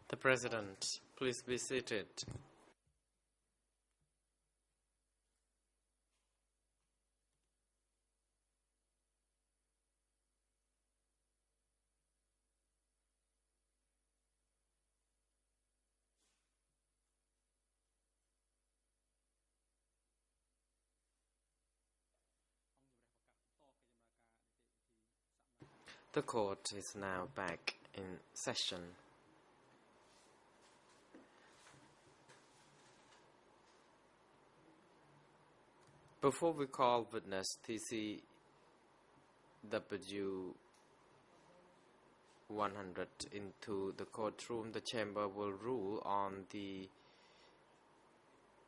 The President, please be seated. The court is now back in session. Before we call witness TCW 100 into the courtroom, the chamber will rule on the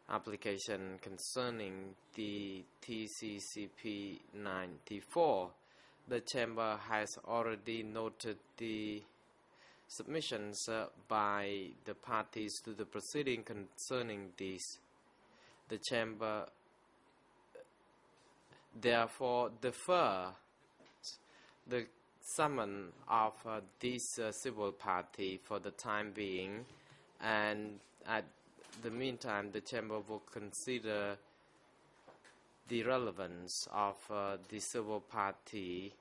application concerning the TCCP 94. The chamber has already noted the submissions by the parties to the proceeding concerning this. The chamber therefore defer the summon of this civil party for the time being, and at the meantime the chamber will consider the relevance of the civil party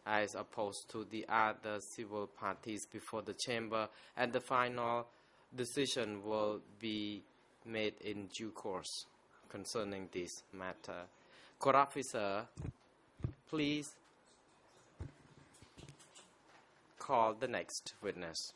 as opposed to the other civil parties before the chamber, and the final decision will be made in due course concerning this matter. Court officer, please call the next witness.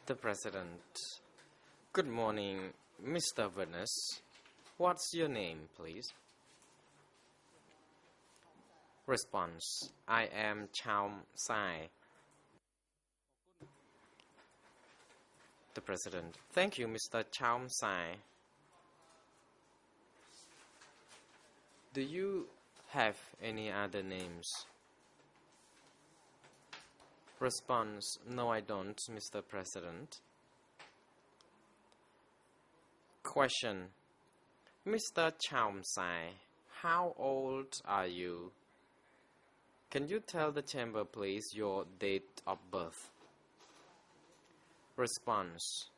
The President. Good morning, Mr. Witness. What's your name, please? Response. I am Chaum Sai. The President. Thank you, Mr. Chaum Sai. Do you have any other names? Response. No, I don't, Mr. President. Question. Mr. Chaum Sai, how old are you? Can you tell the chamber, please, your date of birth? Response.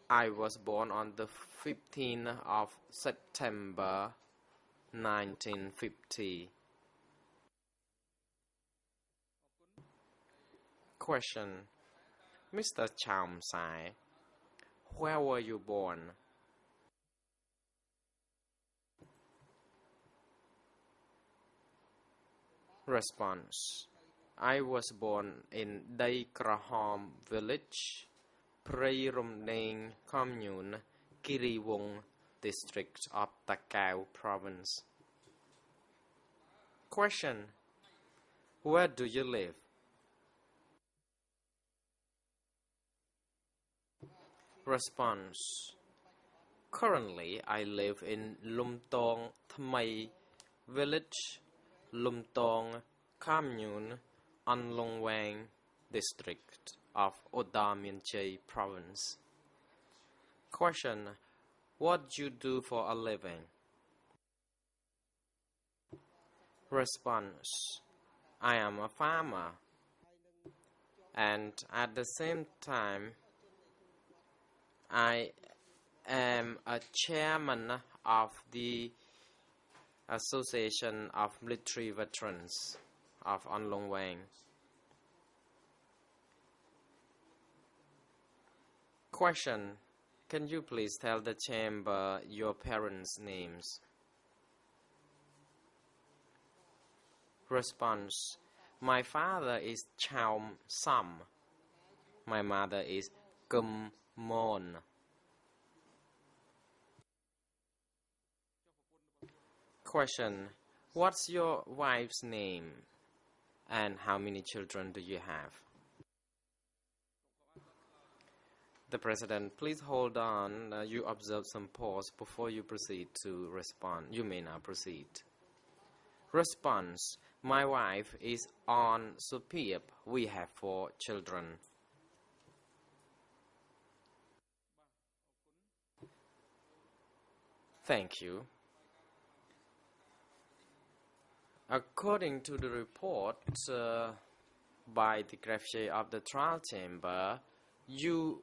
I was born on the 15th of September 1950. Question. Mr. Chaum Sai, where were you born? Response. I was born in Dai Krahom village, Prey Rumdeng commune, Kiriwong district of Takao province. Question. Where do you live? Response. Currently, I live in Lumtong Thmai village, Lumtong commune, Anlongwang district of Oda Mianchey province. Question. What do you do for a living? Response: I am a farmer, and at the same time, I am a chairman of the Association of Military Veterans of An Long Wang. Question: can you please tell the chamber your parents' names? Response: my father is Chaum Sam. My mother is Kum Mon. Question: what's your wife's name and how many children do you have? The President, please hold on. You observe some pause before you proceed to respond. You may now proceed. Response: my wife is on Supiep. We have 4 children. Thank you. According to the report by the greffier of the trial chamber, you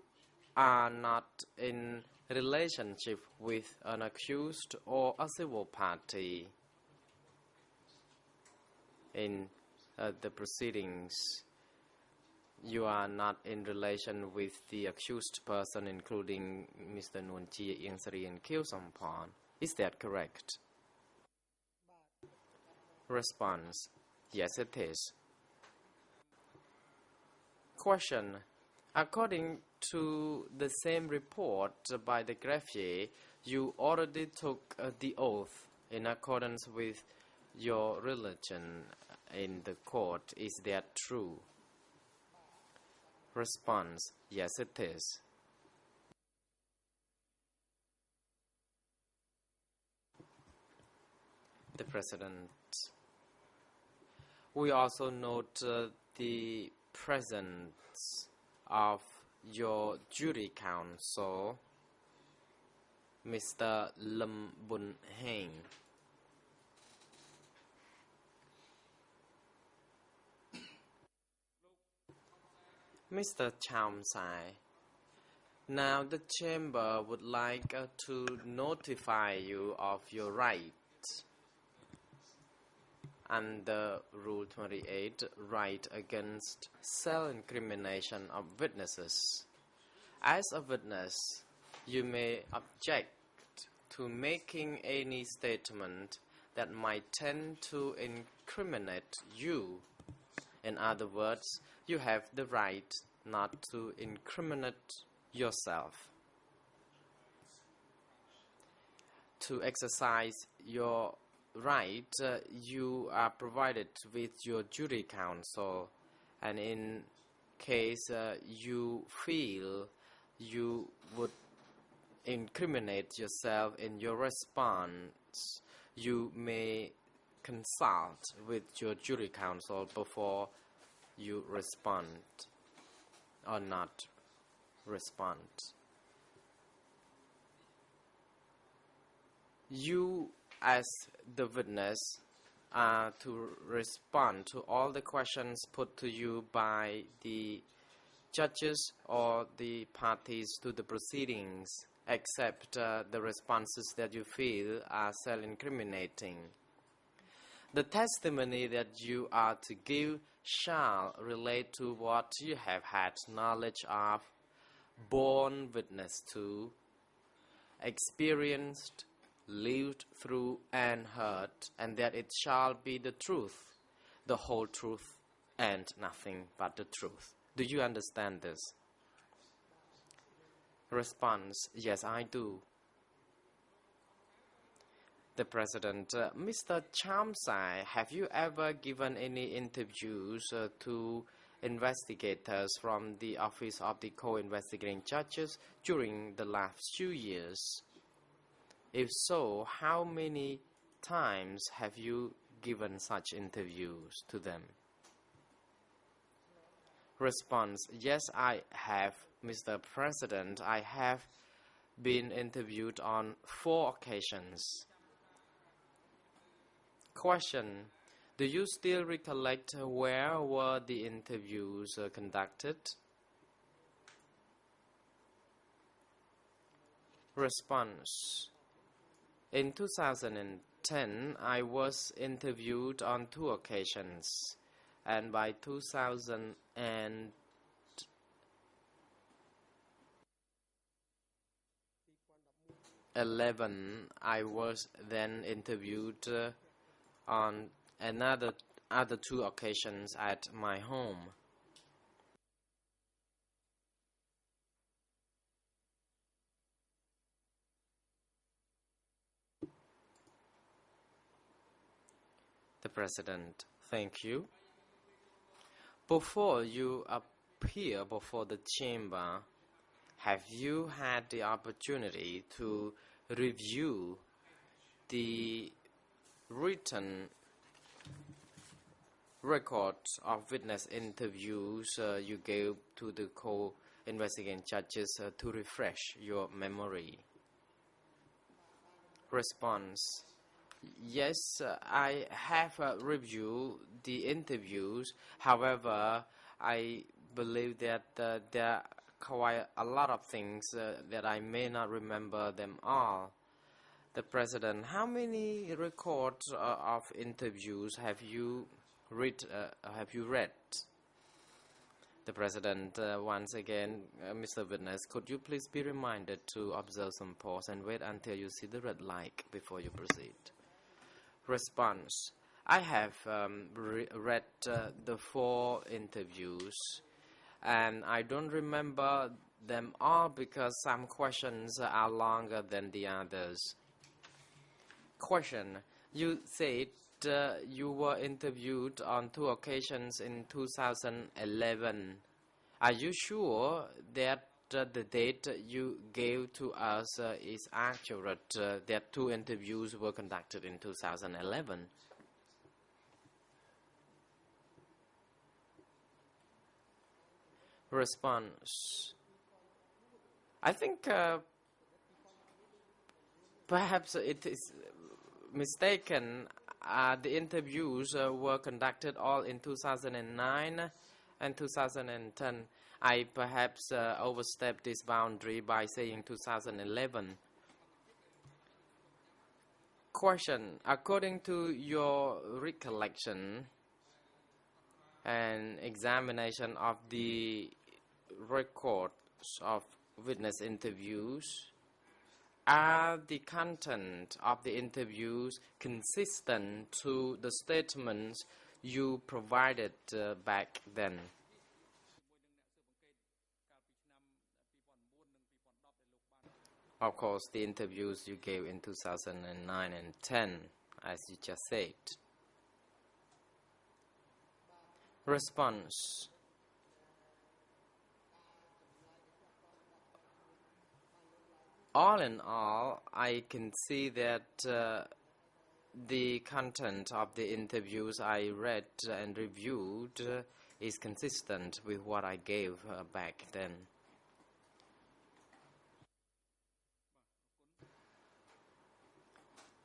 are not in relationship with an accused or a civil party in the proceedings. You are not in relation with the accused person, including Mr. Nuon Chie, Ieng Sari, and Kiew Sampon. Is that correct? Response: yes, it is. Question: according to the same report by the greffier, you already took the oath in accordance with your religion in the court. Is that true? Response: yes, it is. The President. We also note the presence of your jury counsel, Mr. Lim Bun Heng. Mr. Chaum Sai, now the chamber would like to notify you of your right under Rule 28, right against self-incrimination of witnesses. As a witness, you may object to making any statement that might tend to incriminate you. In other words, you have the right not to incriminate yourself. To exercise your right, you are provided with your jury counsel, and in case you feel you would incriminate yourself in your response, you may consult with your jury counsel before you respond or not respond. You, as the witness, are to respond to all the questions put to you by the judges or the parties to the proceedings, except the responses that you feel are self-incriminating. The testimony that you are to give shall relate to what you have had knowledge of, borne witness to, experienced, lived through, and heard, and that it shall be the truth, the whole truth, and nothing but the truth. Do you understand this? Response: yes, I do. The President, Mr. Chamsai, have you ever given any interviews to investigators from the Office of the Co-Investigating Judges during the last few years? If so, how many times have you given such interviews to them? Response: yes, I have, Mr. President. I have been interviewed on 4 occasions. Question: do you still recollect where were the interviews conducted? Response: in 2010, I was interviewed on 2 occasions, and by 2011, I was then interviewed on other 2 occasions at my home. The President: thank you. Before you appear before the chamber, have you had the opportunity to review the written records of witness interviews you gave to the co-investigating judges to refresh your memory? Response: yes, I have reviewed the interviews. However, I believe that there are quite a lot of things that I may not remember them all. The President: how many records of interviews have you read? The President: once again, Mr. Witness, could you please be reminded to observe some pause and wait until you see the red light before you proceed? Response: I have read the 4 interviews, and I don't remember them all because some questions are longer than the others. Question: you said you were interviewed on 2 occasions in 2011. Are you sure that the date you gave to us is accurate, that 2 interviews were conducted in 2011? Response: I think perhaps it is mistaken. The interviews were conducted all in 2009 and 2010. I perhaps overstepped this boundary by saying 2011. Question: according to your recollection and examination of the records of witness interviews, are the content of the interviews consistent to the statements you provided back then? Of course, the interviews you gave in 2009 and 10, as you just said. Response: all in all, I can see that the content of the interviews I read and reviewed is consistent with what I gave back then.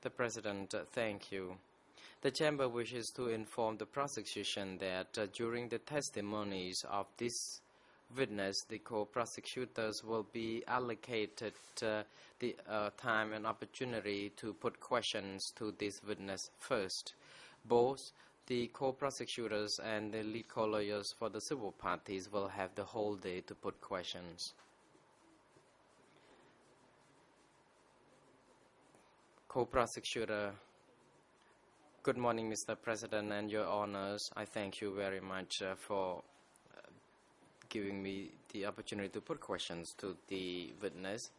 The President: thank you. The Chamber wishes to inform the prosecution that during the testimonies of this witness, the co-prosecutors will be allocated the time and opportunity to put questions to this witness first. Both the co-prosecutors and the lead co-lawyers for the civil parties will have the whole day to put questions. Co-prosecutor: good morning, Mr. President and Your Honors. I thank you very much for giving me the opportunity to put questions to the witness.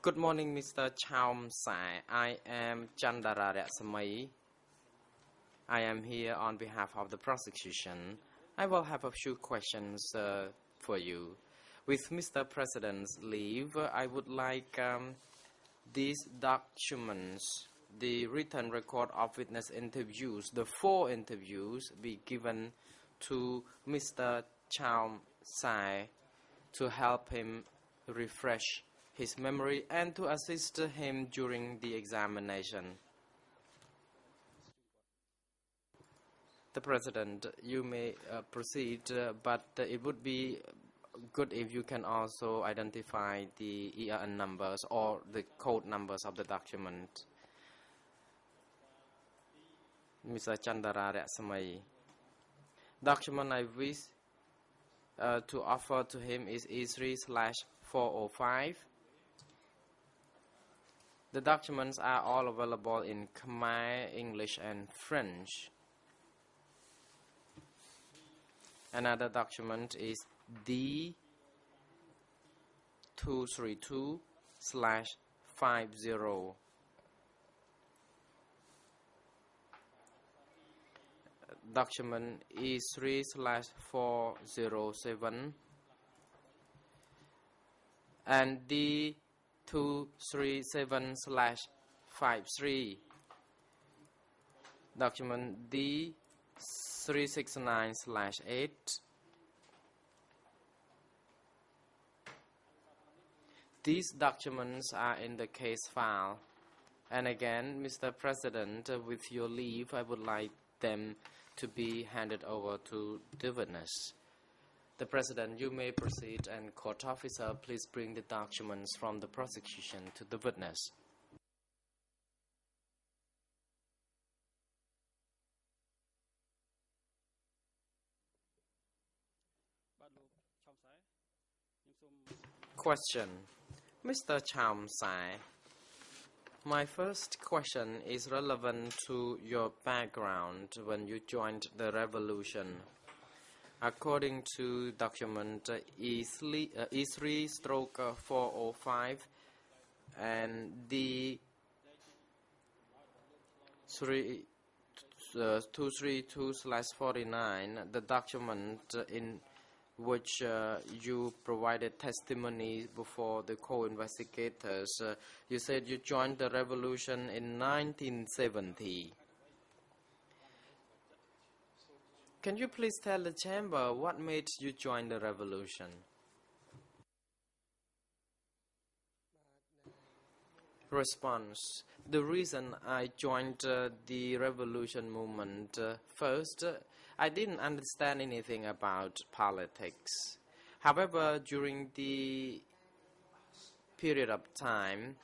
Good morning, Mr. Chaum Sai. I am Chandara Ratsamai. I am here on behalf of the prosecution. I will have a few questions for you. With Mr. President's leave, I would like these documents, the written record of witness interviews, the 4 interviews, be given to Mr. Chaum Sai to help him refresh his memory and to assist him during the examination. The President, you may proceed, but it would be good if you can also identify the ERN numbers or the code numbers of the document. Mr. Chandara Reksamai. Document I wish to offer to him is E3/405. The documents are all available in Khmer, English, and French. Another document is D232/50. Document E3/407 and D237/53. Document D369/8. These documents are in the case file. And again, Mr. President, with your leave, I would like them to be handed over to the witness. The President, you may proceed, and court officer, please bring the documents from the prosecution to the witness. Question. Mr. Cham Sai, my first question is relevant to your background when you joined the revolution. According to document E3/405 and D232/49, the document in which you provided testimony before the co-investigators, you said you joined the revolution in 1970. Can you please tell the chamber what made you join the revolution? Response. The reason I joined the revolution movement, first, I didn't understand anything about politics. However, during the period of time,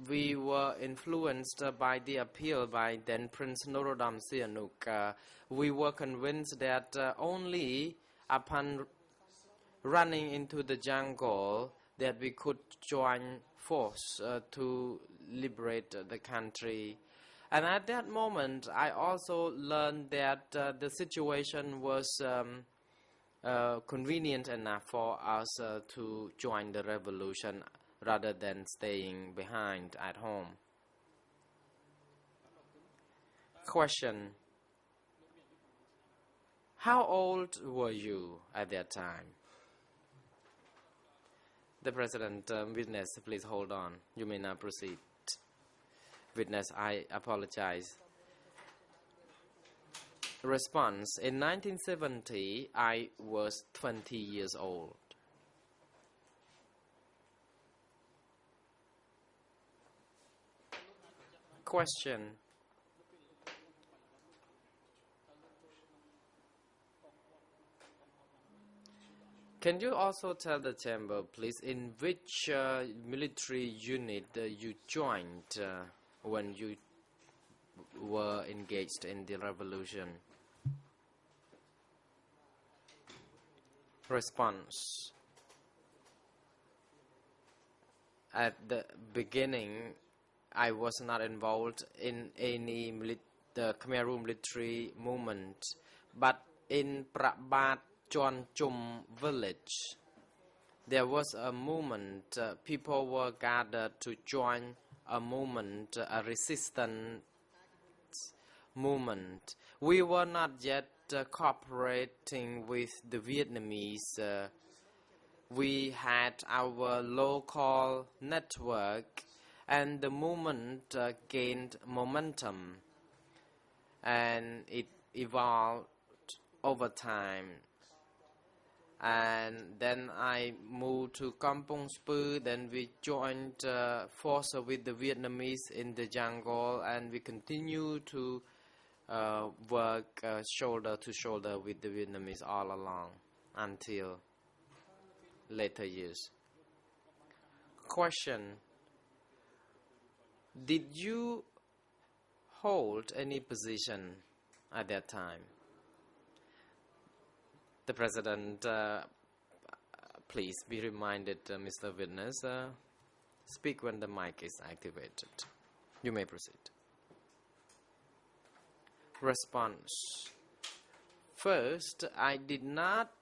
we were influenced by the appeal by then Prince Norodom Sihanouk. We were convinced that only upon running into the jungle that we could join force to liberate the country. And at that moment, I also learned that the situation was convenient enough for us to join the revolution rather than staying behind at home. Question. How old were you at that time? The President, witness, please hold on. You may now proceed. Witness, I apologize. Response. In 1970, I was 20 years old. Question. Can you also tell the chamber, please, in which military unit you joined when you were engaged in the revolution? Response. At the beginning, I was not involved in any the Khmer Rouge military movement, but in Prabat Chonchum village, there was a movement. People were gathered to join a movement, a resistance movement. We were not yet cooperating with the Vietnamese. We had our local network, and the movement gained momentum, and it evolved over time. And then I moved to Kampong Speu. Then we joined forces with the Vietnamese in the jungle, and we continue to work shoulder to shoulder with the Vietnamese all along until later years. Question: did you hold any position at that time? The President, please be reminded, Mr. Witness, speak when the mic is activated. You may proceed. Response: first, I did not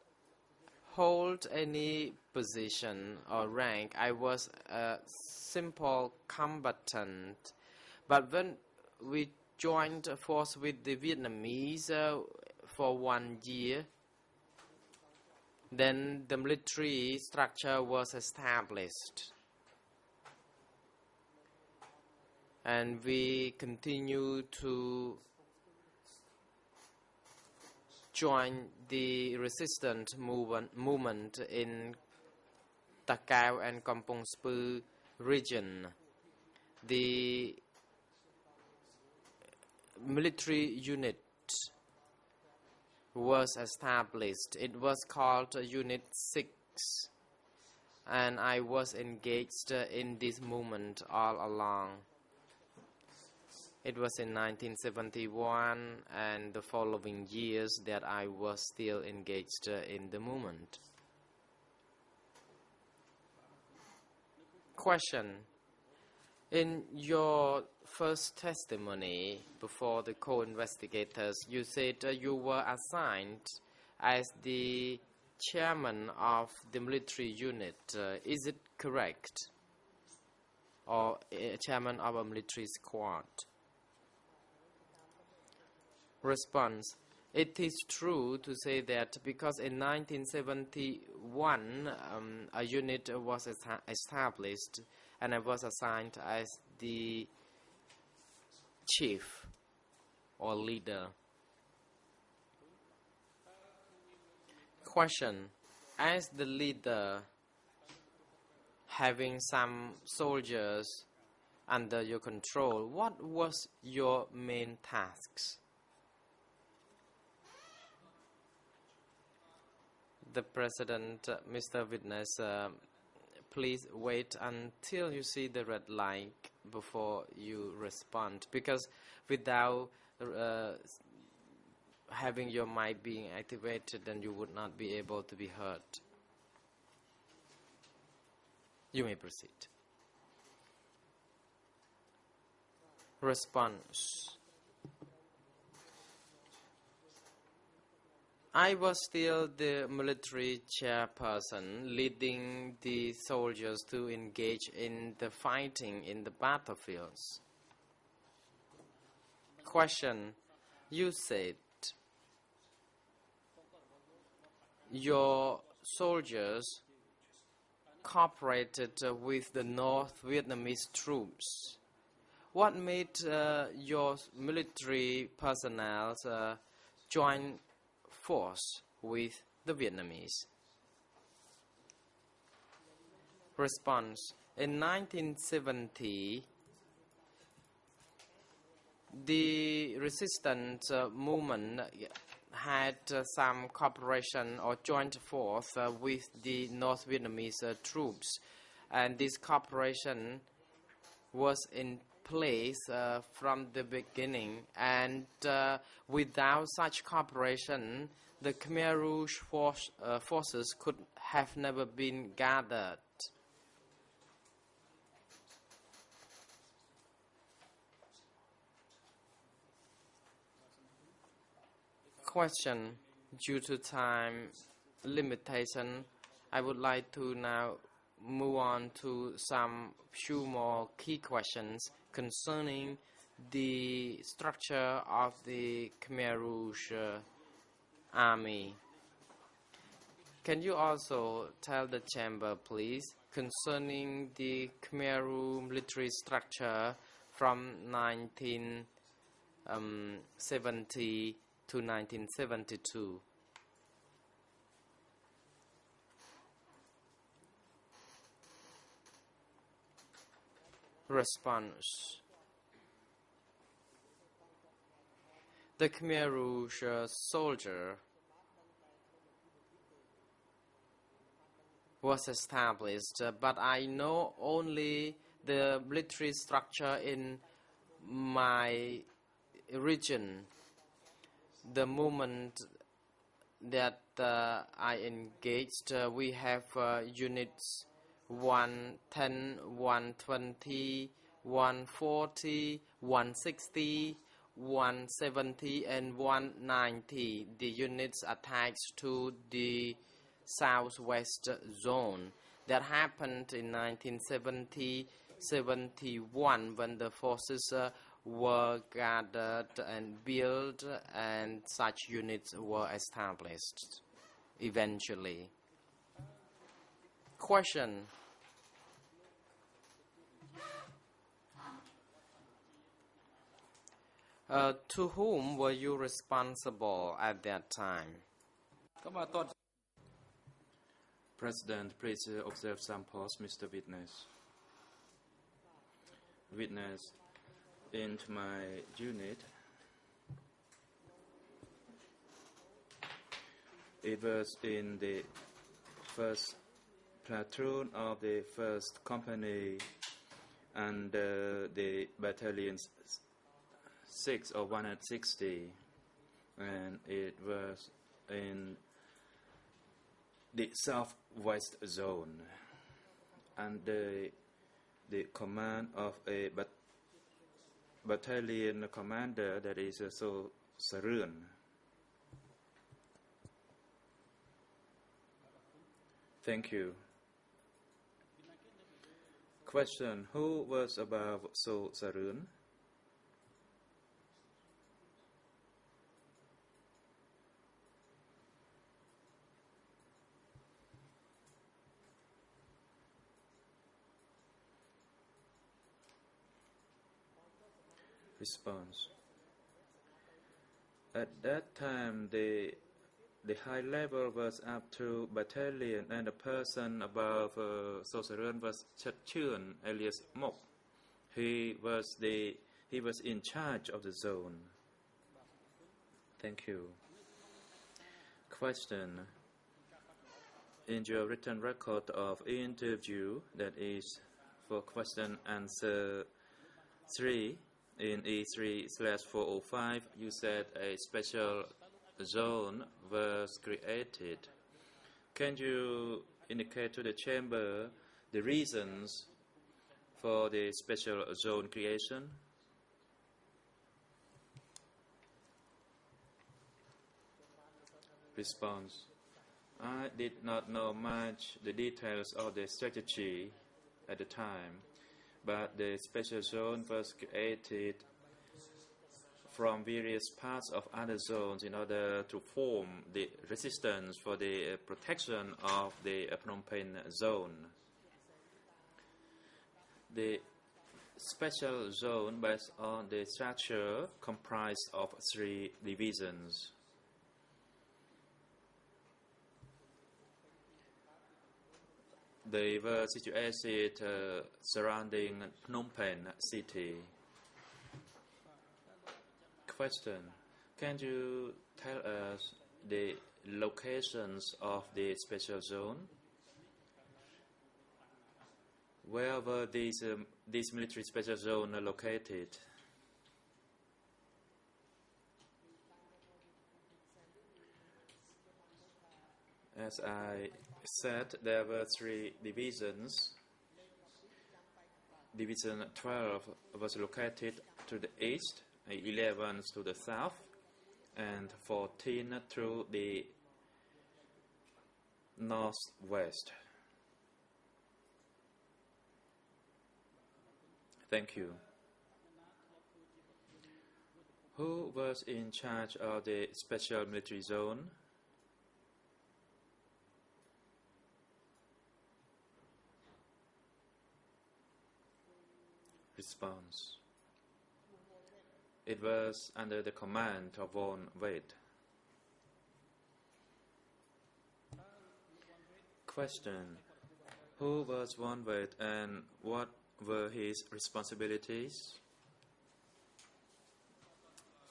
hold any position or rank. I was a simple combatant. But when we joined a force with the Vietnamese for 1 year, then the military structure was established. And we continue to join the resistance movement in Ta Cao and Kampong Speu region. The military unit was established. It was called Unit 6, and I was engaged in this movement all along. It was in 1971 and the following years that I was still engaged in the movement. Question: in your first testimony before the co-investigators, you said you were assigned as the chairman of the military unit. Is it correct? Or chairman of a military squad? Response: it is true to say that because in 1971 a unit was established and I was assigned as the chief or leader. Question: as the leader, having some soldiers under your control, what was your main tasks? The President, Mr. Witness, please wait until you see the red light before you respond, because without having your mic being activated, then you would not be able to be heard. You may proceed. Response: I was still the military chairperson, leading the soldiers to engage in the fighting in the battlefields. Question: you said your soldiers cooperated with the North Vietnamese troops. What made your military personnel join force with the Vietnamese? Response: in 1970, the resistance movement had some cooperation or joint force with the North Vietnamese troops, and this cooperation was in place from the beginning, and without such cooperation, the Khmer Rouge forces could have never been gathered. Question: due to time limitation, I would like to now move on to some few more key questions concerning the structure of the Khmer Rouge army. Can you also tell the chamber, please, concerning the Khmer Rouge military structure from 1970 to 1972? Response. The Khmer Rouge soldier was established, but I know only the military structure in my region. The moment that I engaged, we have units 110, 120, 140, 160, 170 and 190. The units attached to the southwest zone. That happened in 1970-71 when the forces were gathered and built and such units were established eventually. Question. To whom were you responsible at that time? President, please observe some pause, Mr. Witness. Witness, into my unit, it was in the first platoon of the first company and the battalion 6 or 160, and it was in the southwest zone, and the command of a battalion commander, that is So Sarun. Thank you. Question. Who was above So Sarun? Response. At that time, the high level was up to battalion, and the person above So Sarun was Chun, alias Mok. He was in charge of the zone. Thank you. Question. In your written record of interview, that is for question answer 3, in E3/405, you said a special zone was created. Can you indicate to the chamber the reasons for the special zone creation? Response. I did not know much the details of the strategy at the time, but the special zone was created from various parts of other zones in order to form the resistance for the protection of the Phnom Penh zone. The special zone, based on the structure, comprised of 3 divisions. They were situated surrounding Phnom Penh city. Question. Can you tell us the locations of the special zone? Where were these military special zone located? As I said, there were 3 divisions. Division 12 was located to the east, 11 to the south, and 14 to the northwest. Thank you. Who was in charge of the special military zone? Response. It was under the command of Von Wade. Question. Who was Von Wade and what were his responsibilities?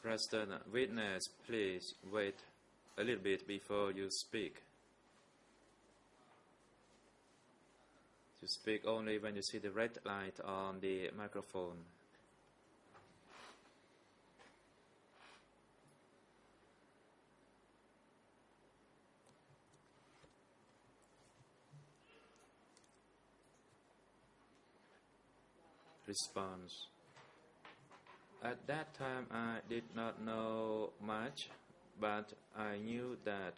President, witness, please wait a little bit before you speak. You speak only when you see the red light on the microphone. Response. At that time, I did not know much, but I knew that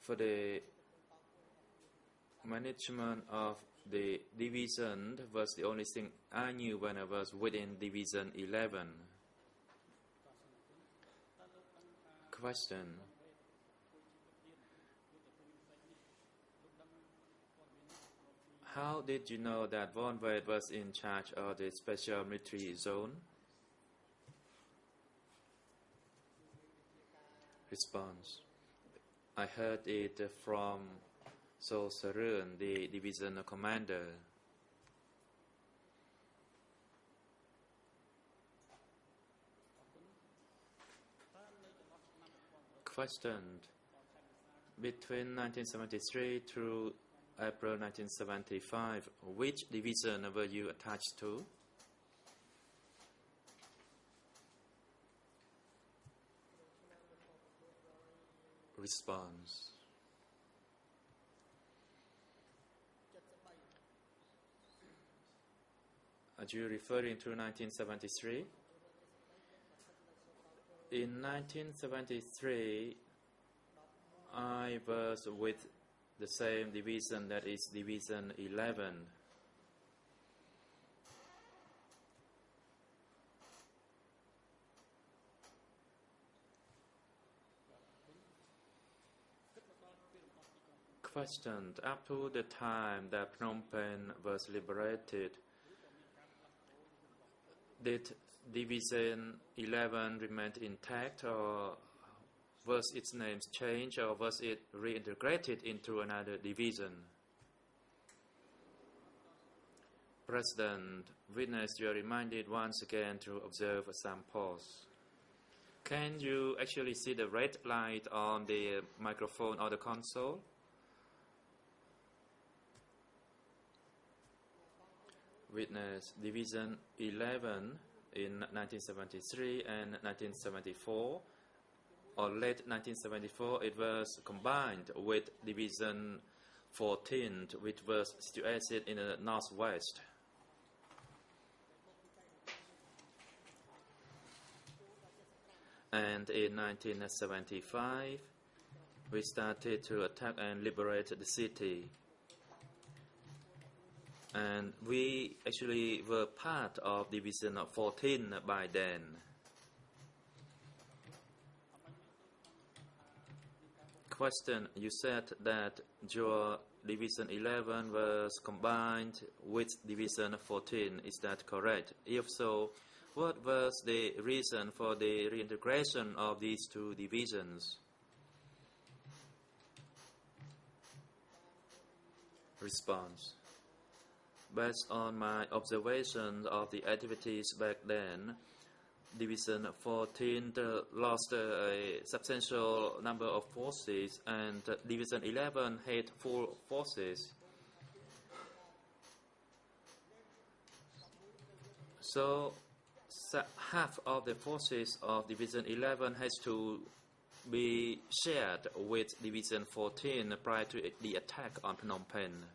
for the management of the division was the only thing I knew when I was within Division 11. Question. How did you know that Von Wade was in charge of the special military zone? Response. I heard it from So Sarun, the division commander. Question. Between 1973 through April 1975, which division were you attached to? Response. Are you referring to 1973? In 1973, I was with the same division, that is Division 11. Question. Up to the time that Phnom Penh was liberated, did Division 11 remain intact, or was its name changed, or was it reintegrated into another division? President, witness, you are reminded once again to observe some pause. Can you actually see the red light on the microphone or the console? Witness, Division 11 in 1973 and 1974, or late 1974, it was combined with Division 14, which was situated in the northwest. And in 1975, we started to attack and liberate the city. And we actually were part of Division 14 by then. Question, you said that your Division 11 was combined with Division 14, is that correct? If so, what was the reason for the reintegration of these two divisions? Response. Based on my observation of the activities back then, Division 14 lost a substantial number of forces, and Division 11 had full forces. So half of the forces of Division 11 has to be shared with Division 14 prior to the attack on Phnom Penh.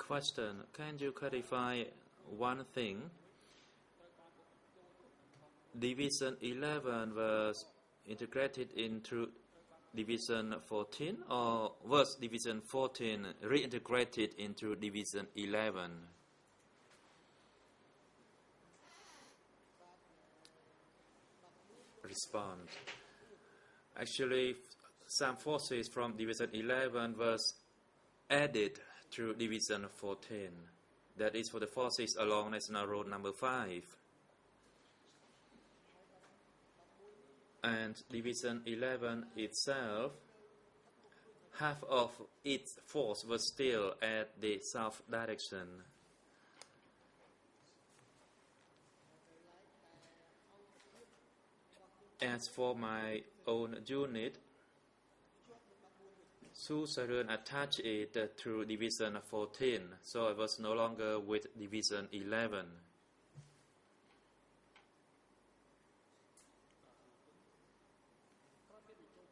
Question, can you clarify one thing? Division 11 was integrated into Division 14, or was Division 14 reintegrated into Division 11? Respond. Actually, some forces from Division 11 was added to Division 14. That is for the forces along National Road number 5. And Division 11 itself half of its force was still at the south direction. As for my own unit, Su Sarun attached it to Division 14, so I was no longer with Division 11.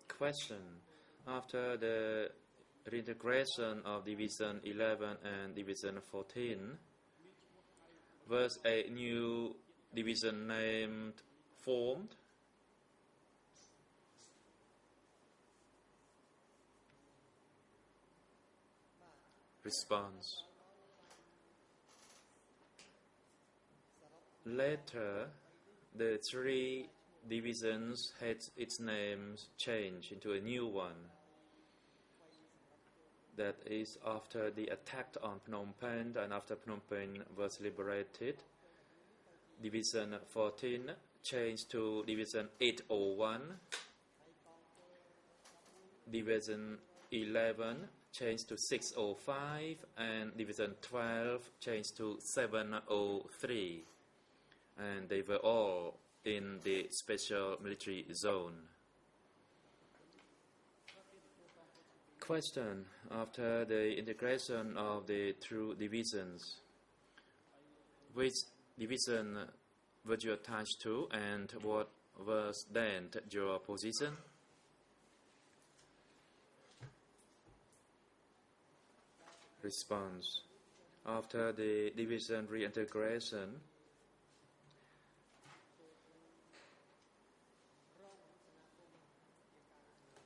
Question. After the reintegration of Division 11 and Division 14, was a new division named formed? Response. Later, the three divisions had its names changed into a new one. That is, after the attack on Phnom Penh and after Phnom Penh was liberated, Division 14 changed to Division 801, Division 11 changed to 605, and Division 12 changed to 703, and they were all in the special military zone. Question. After the integration of the two divisions, which division were you attached to, and what was then your position? Response. After the division reintegration,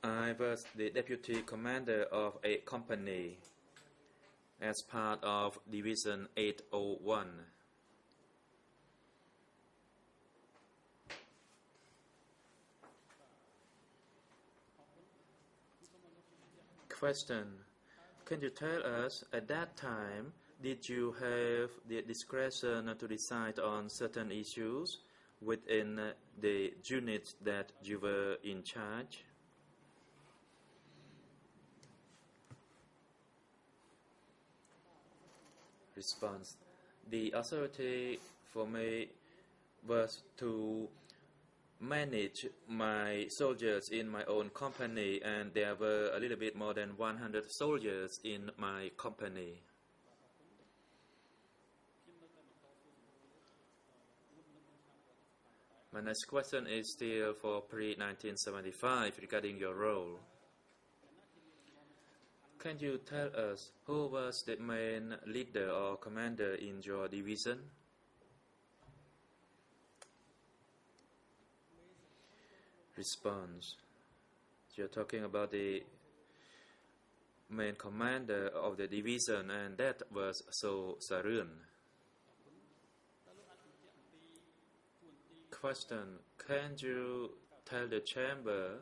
I was the deputy commander of a company as part of Division 801. Question. Can you tell us, at that time, did you have the discretion to decide on certain issues within the unit that you were in charge? Response. The authority for me was to manage my soldiers in my own company, and there were a little bit more than 100 soldiers in my company. My next question is still for pre-1975 regarding your role. Can you tell us who was the main leader or commander in your division? Response. You're talking about the main commander of the division, and that was So Sarun. Question. Can you tell the chamber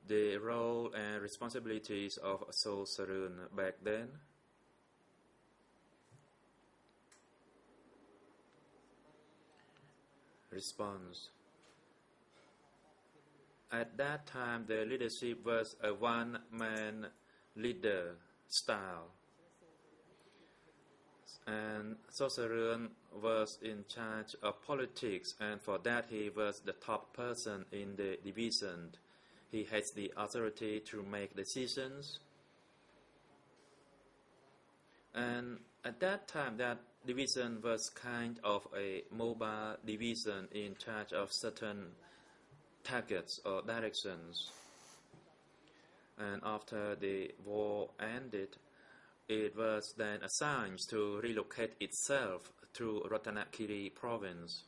the role and responsibilities of So Sarun back then? Response. At that time, the leadership was a one-man leader style, and So Sarun was in charge of politics, and for that he was the top person in the division. He has the authority to make decisions, and at that time that division was kind of a mobile division in charge of certain targets or directions. And after the war ended, it was then assigned to relocate itself to Ratanakiri province.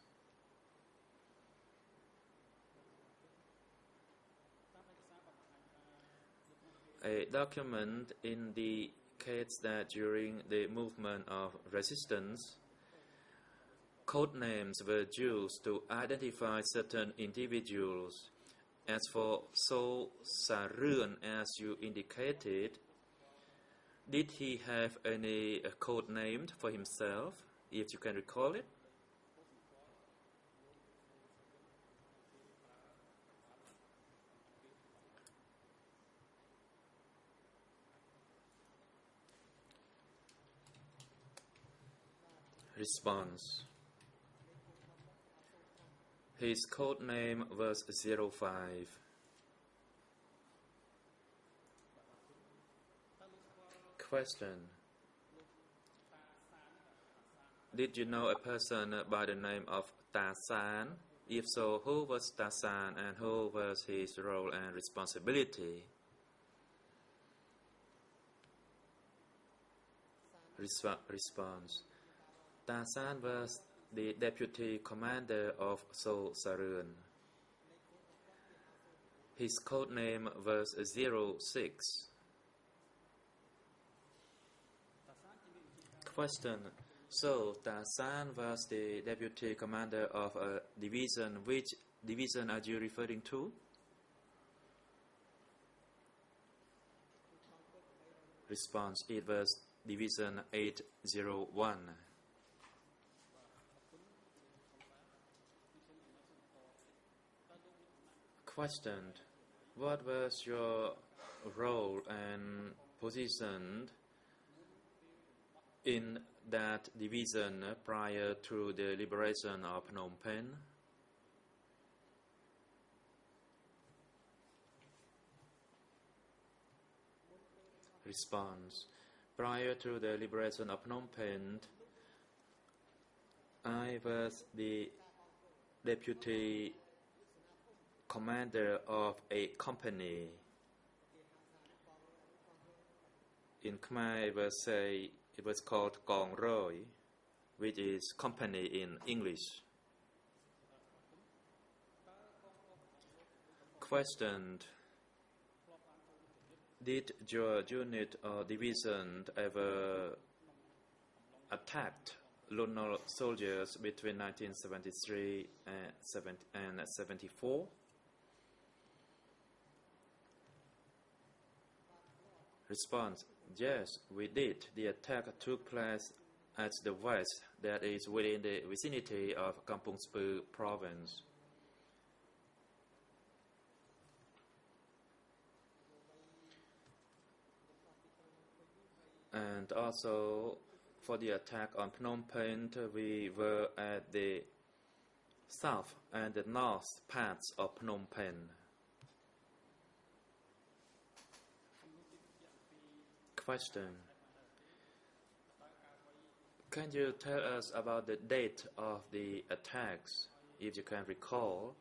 A document indicates that during the movement of resistance, code names were used to identify certain individuals. As for So Sarun, as you indicated, did he have any code name for himself, if you can recall it? Response. His code name was 05. Question. Did you know a person by the name of Ta-san? If so, who was Ta-san and who was his role and responsibility? Response. Ta-san was the deputy commander of Seoul Sarun. His code name was 06. Question. So, Ta-san was the deputy commander of a division. Which division are you referring to? Response. It was Division 801. Question. What was your role and position in that division prior to the liberation of Phnom Penh? Response. Prior to the liberation of Phnom Penh, I was the deputy commander of a company. In Khmer, it was called Kong Roy, which is company in English. Questioned. Did your unit or division ever attacked Lunar soldiers between 1973 and 74? Response. Yes, we did. The attack took place at the west, that is within the vicinity of Kampong Speu province. And also, for the attack on Phnom Penh, we were at the south and the north parts of Phnom Penh. Question. Can you tell us about the date of the attacks, if you can recall,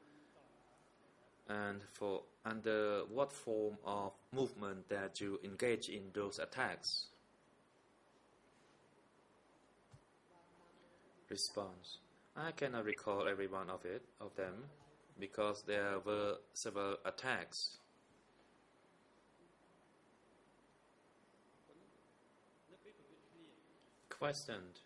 and for under what form of movement that you engage in those attacks? Response. I cannot recall every one of them because there were several attacks. Questioned.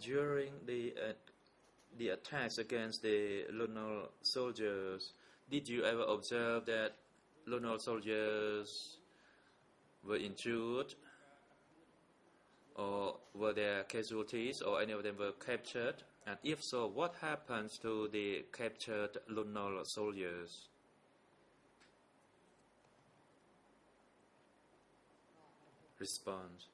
During the attacks against the Lunar soldiers, did you ever observe that Lunar soldiers were injured, or were there casualties, or any of them were captured? And if so, what happens to the captured Lunar soldiers? Response.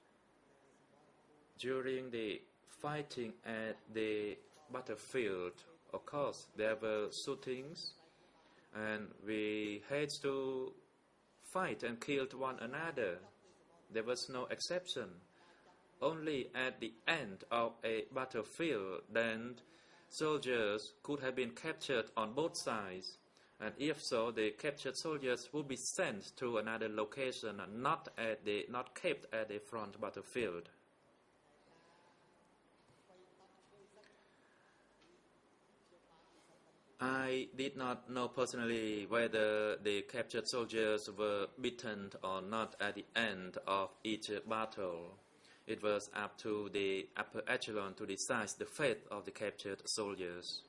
During the fighting at the battlefield, of course, there were shootings, and we had to fight and kill one another. There was no exception. Only at the end of a battlefield, then soldiers could have been captured on both sides. And if so, the captured soldiers would be sent to another location, not kept at the front battlefield. I did not know personally whether the captured soldiers were beaten or not at the end of each battle. It was up to the upper echelon to decide the fate of the captured soldiers.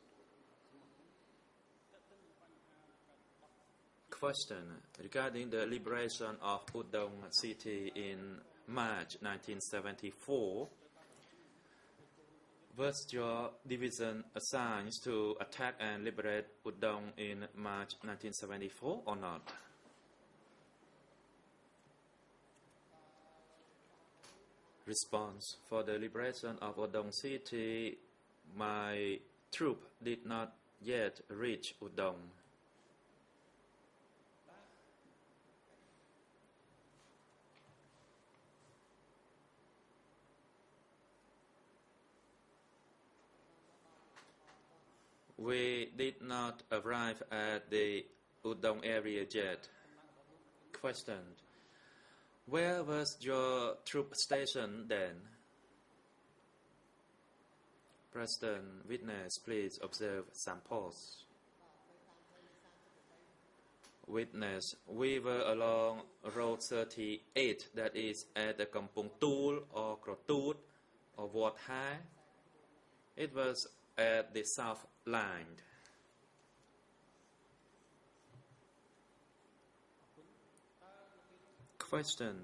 Question. Regarding the liberation of Udong city in March 1974, was your division assigned to attack and liberate Udong in March 1974 or not? Response: For the liberation of Udong city, my troop did not yet reach Udong. We did not arrive at the Udong area yet. Question: Where was your troop stationed then? President: Witness, please observe some pause. Witness: We were along road 38, that is at the Kampong Tul or Krotut or Wat Hai. It was at the south line. Question: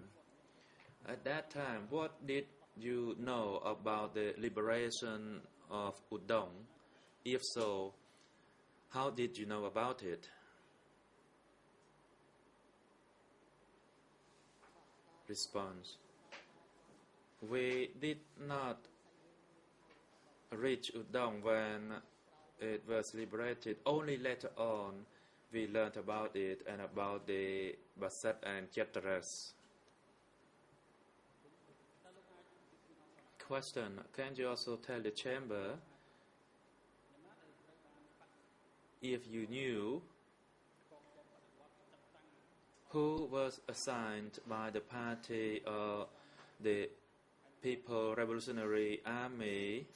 At that time, what did you know about the liberation of Udong? If so, how did you know about it? Response: We did not reach Udong when it was liberated. Only later on we learned about it and about the Basat and Chatras. Question: Can you also tell the chamber if you knew who was assigned by the party or the People Revolutionary Army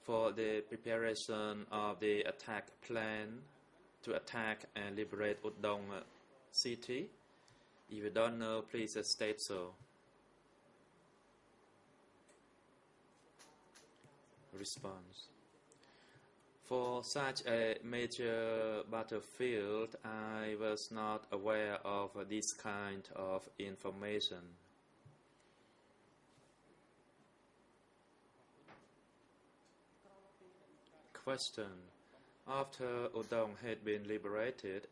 for the preparation of the attack plan to attack and liberate Udong city? If you don't know, please state so. Response: For such a major battlefield, I was not aware of this kind of information. Question: After Udong had been liberated,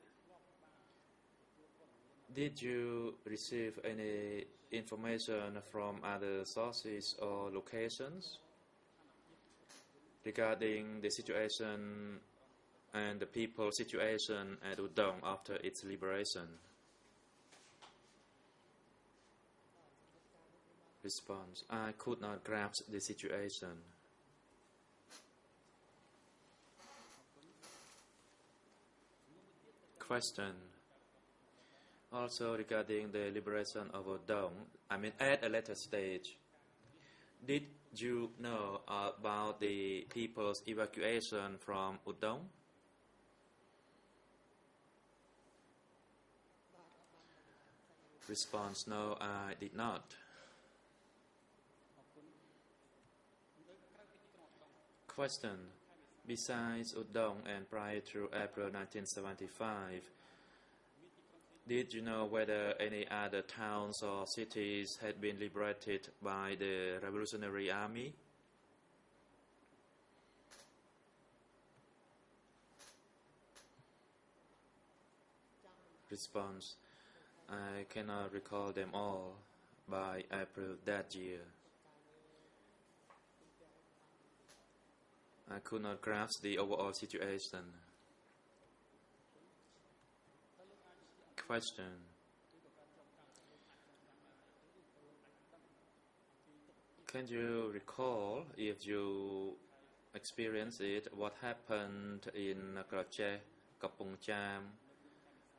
did you receive any information from other sources or locations regarding the situation and the people's situation at Udong after its liberation? Response: I could not grasp the situation. Question: Also regarding the liberation of Udong, at a later stage, did you know about the people's evacuation from Udong? Response: No, I did not. Question: Besides Udong and prior to April 1975, did you know whether any other towns or cities had been liberated by the Revolutionary Army? Response: I cannot recall them all by April that year. I could not grasp the overall situation. Question: Can you recall, if you experienced it, what happened in Krache, Kampong Cham,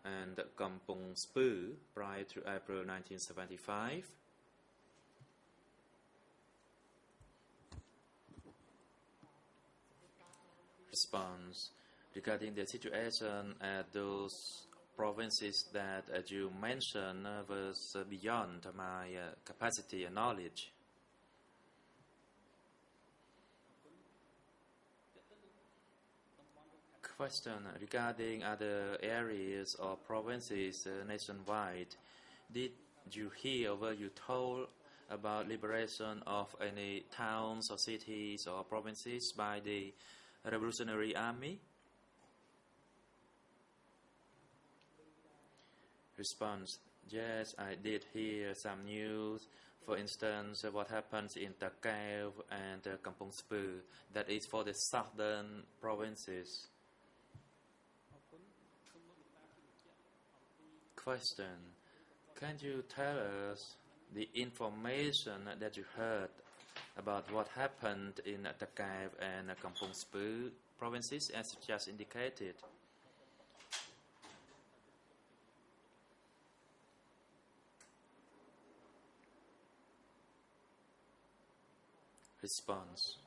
and Kampong Spư prior to April 1975? Response: Regarding the situation at those provinces that, as you mentioned, was beyond my capacity and knowledge. Question: Regarding other areas or provinces nationwide, did you hear or were you told about liberation of any towns or cities or provinces by the Revolutionary Army? Response: Yes, I did hear some news For instance, what happens in Takeo and Kampong Speu, that is for the southern provinces. Question: can you tell us the information that you heard about what happened in Takeo and Kampong Speu provinces as just indicated? Response: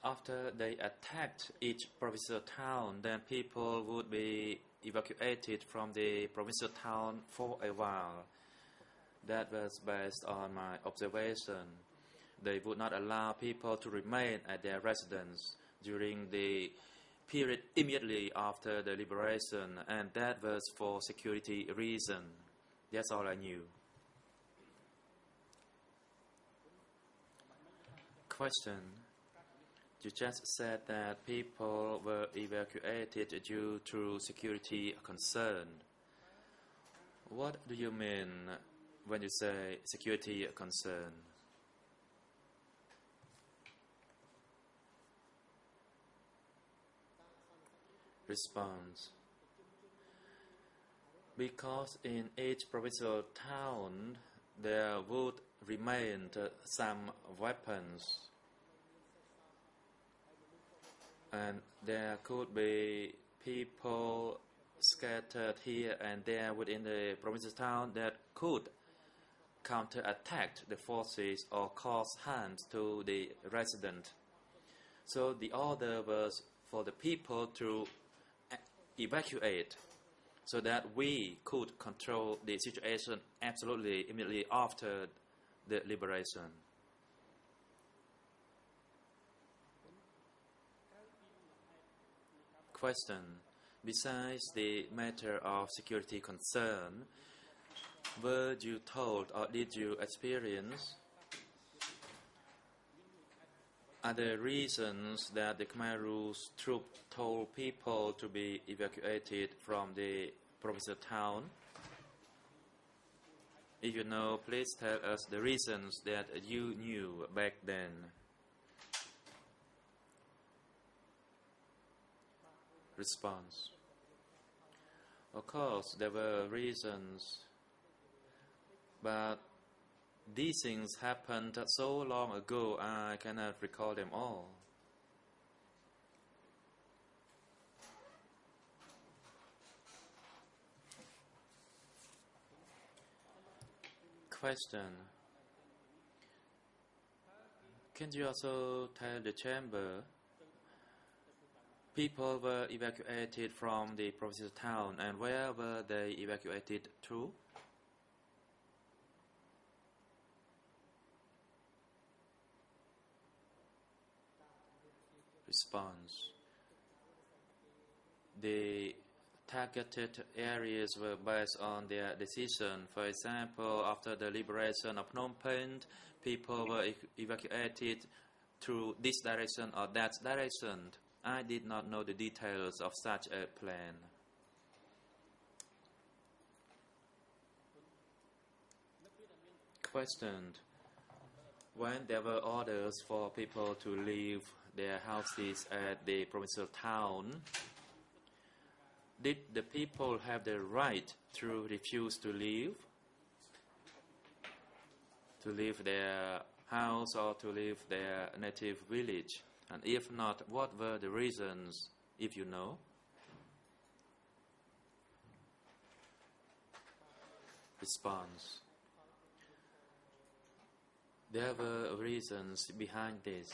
after they attacked each provincial town, then people would be evacuated from the provincial town for a while. That was based on my observation. They would not allow people to remain at their residence during the period immediately after the liberation, and that was for security reasons. That's all I knew. Question: you just said that people were evacuated due to security concern. What do you mean when you say security concern? Response: because in each provincial town there would remain some weapons, and there could be people scattered here and there within the provincial town that could counterattack the forces or cause harm to the resident. So the order was for the people to evacuate so that we could control the situation absolutely immediately after the liberation. Question: besides the matter of security concern, were you told or did you experience other reasons that the Khmer Rouge troops told people to be evacuated from the provincial town? If you know, please tell us the reasons that you knew back then. Response: of course, there were reasons, but these things happened so long ago, I cannot recall them all. Question: can you also tell the chamber people were evacuated from the provincial town, and where were they evacuated to? Response: the targeted areas were based on their decision. For example, after the liberation of Phnom Penh, people were evacuated through this direction or that direction. I did not know the details of such a plan. Questioned: when there were orders for people to leave their houses at the provincial town, did the people have the right to refuse to leave their house or to leave their native village? And if not, what were the reasons, if you know? Response: there were reasons behind this.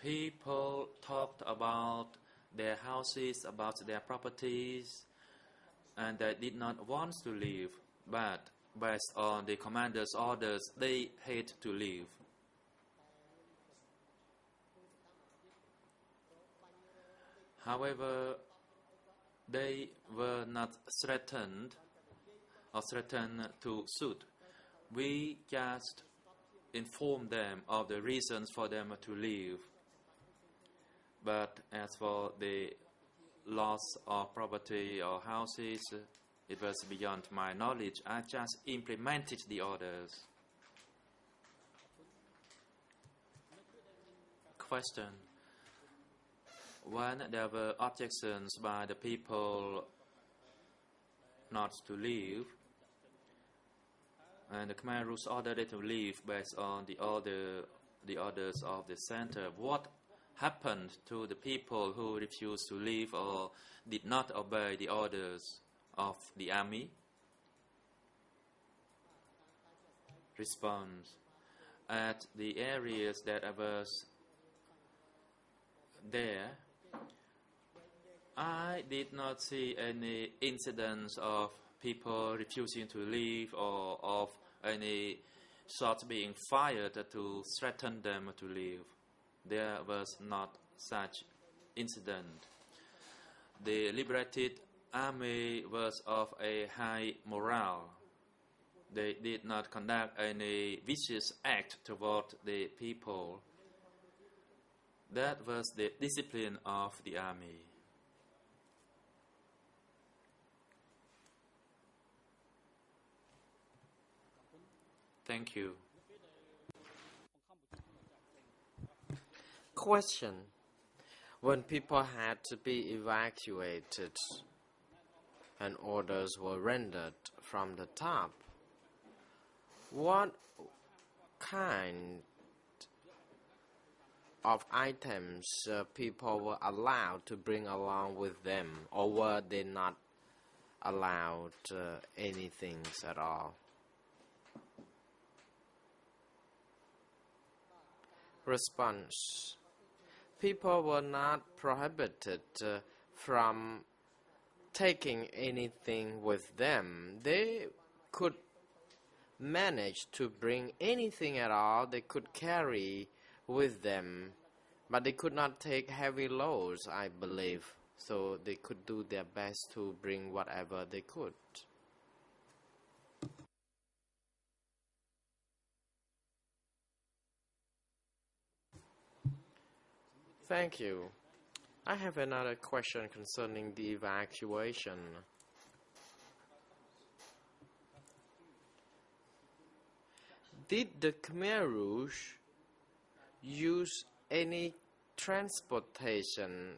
People talked about their houses, about their properties, and they did not want to leave, but based on the commander's orders, they had to leave. However, they were not threatened to shoot. We just informed them of the reasons for them to leave. But as for the loss of property or houses, It was beyond my knowledge. I just implemented the orders. Question. When there were objections by the people not to leave, and the Khmer Rouge ordered them to leave based on the orders of the center, what happened to the people who refused to leave or did not obey the orders of the army? Response. At the areas that I was there, I did not see any incidents of people refusing to leave or of any shots being fired to threaten them to leave. There was not such incident. The liberated army was of a high morale. They did not conduct any vicious act toward the people. That was the discipline of the army. Thank you. Question. When people had to be evacuated and orders were rendered from the top, what kind of items people were allowed to bring along with them, or were they not allowed anything at all? Response. People were not prohibited from taking anything with them. They could manage to bring anything at all they could carry with them, but they could not take heavy loads, I believe, so they could do their best to bring whatever they could. Thank you. I have another question concerning the evacuation. Did the Khmer Rouge use any transportation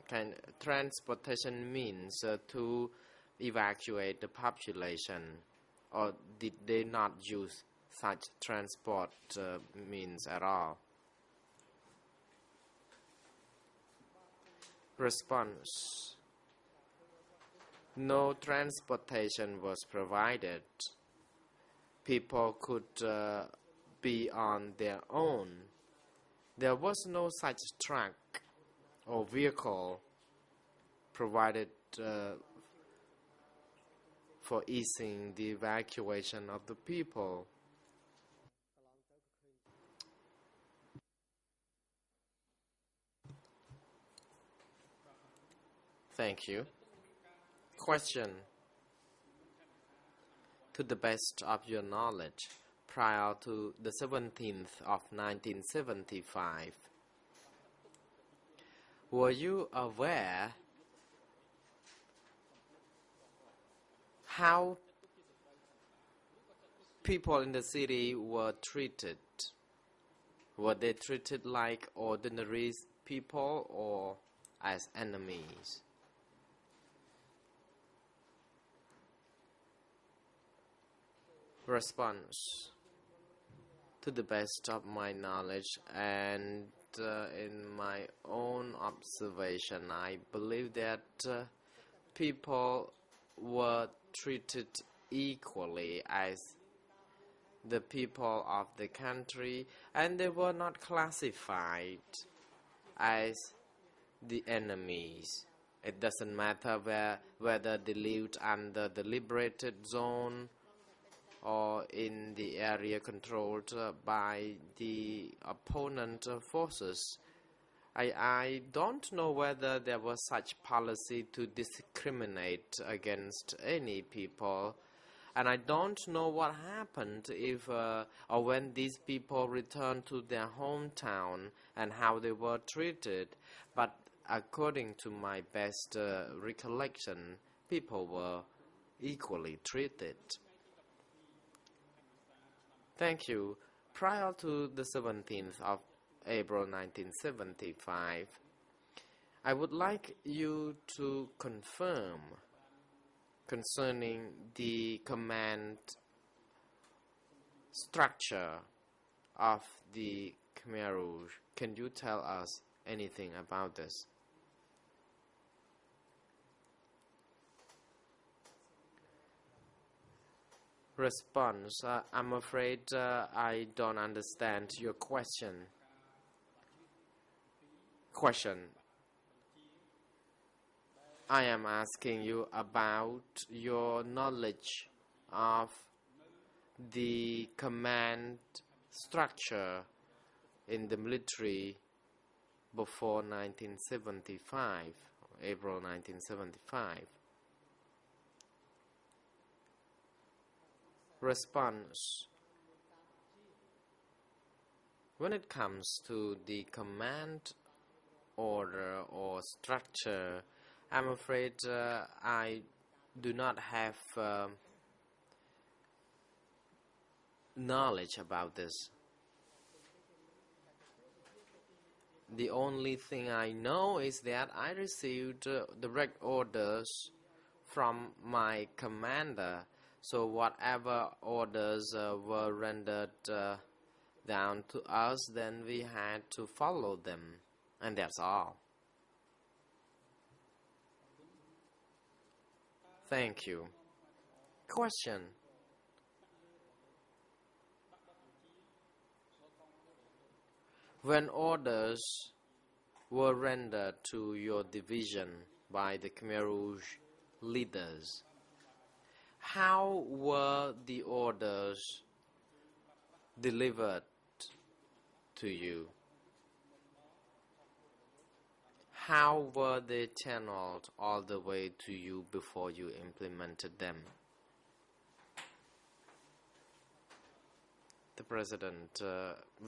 means to evacuate the population, or did they not use such transport means at all? Response. No transportation was provided. People could be on their own. There was no such truck or vehicle provided for easing the evacuation of the people. Thank you. Question. To the best of your knowledge, prior to the 17th of 1975, were you aware how people in the city were treated? Were they treated like ordinary people or as enemies? Response. To the best of my knowledge and in my own observation, I believe that people were treated equally as the people of the country, and they were not classified as the enemies. It doesn't matter whether they lived under the liberated zone or in the area controlled by the opponent forces. I don't know whether there was such policy to discriminate against any people, and I don't know what happened if or when these people returned to their hometown and how they were treated. But according to my best recollection, people were equally treated. Thank you. Prior to the 17th of April 1975, I would like you to confirm concerning the command structure of the Khmer Rouge. Can you tell us anything about this? Response. I'm afraid I don't understand your question. I am asking you about your knowledge of the command structure in the military before 1975, April 1975. Response. When it comes to the command order or structure, I'm afraid I do not have knowledge about this. The only thing I know is that I received direct orders from my commander. So whatever orders were rendered down to us, then we had to follow them. And that's all. Thank you. Question. When orders were rendered to your division by the Khmer Rouge leaders, how were the orders delivered to you? How were they channeled all the way to you before you implemented them? The President,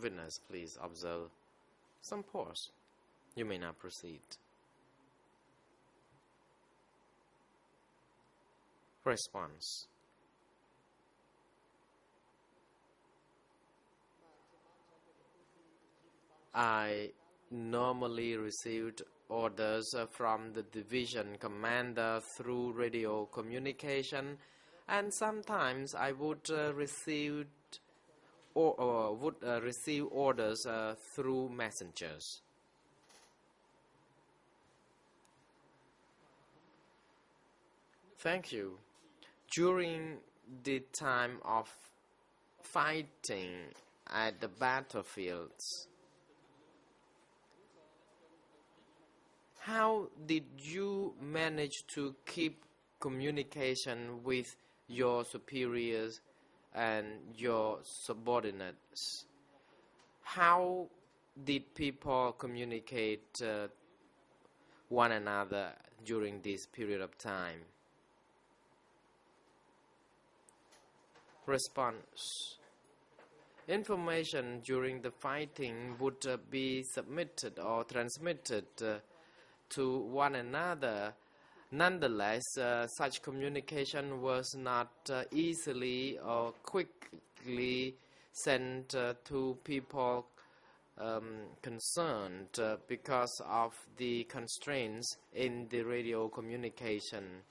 witness, please observe some pause. You may now proceed. Response. I normally received orders from the division commander through radio communication, and sometimes I would receive orders through messengers. Thank you. During the time of fighting at the battlefields, how did you manage to keep communication with your superiors and your subordinates? How did people communicate one another during this period of time? Response. Information during the fighting would be submitted or transmitted to one another. Nonetheless, such communication was not easily or quickly sent to people concerned because of the constraints in the radio communication.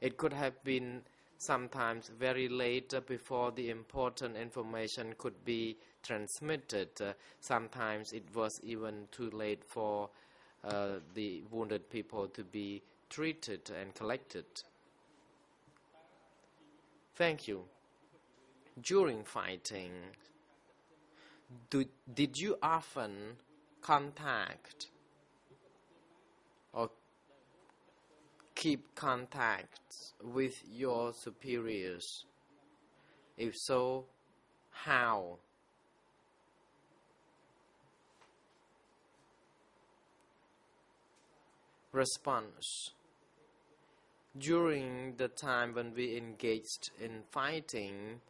It could have been sometimes very late before the important information could be transmitted. Sometimes it was even too late for the wounded people to be treated and collected. Thank you. During fighting, did you often contact or keep contacts with your superiors? If so, how? Response. During the time when we engaged in fighting,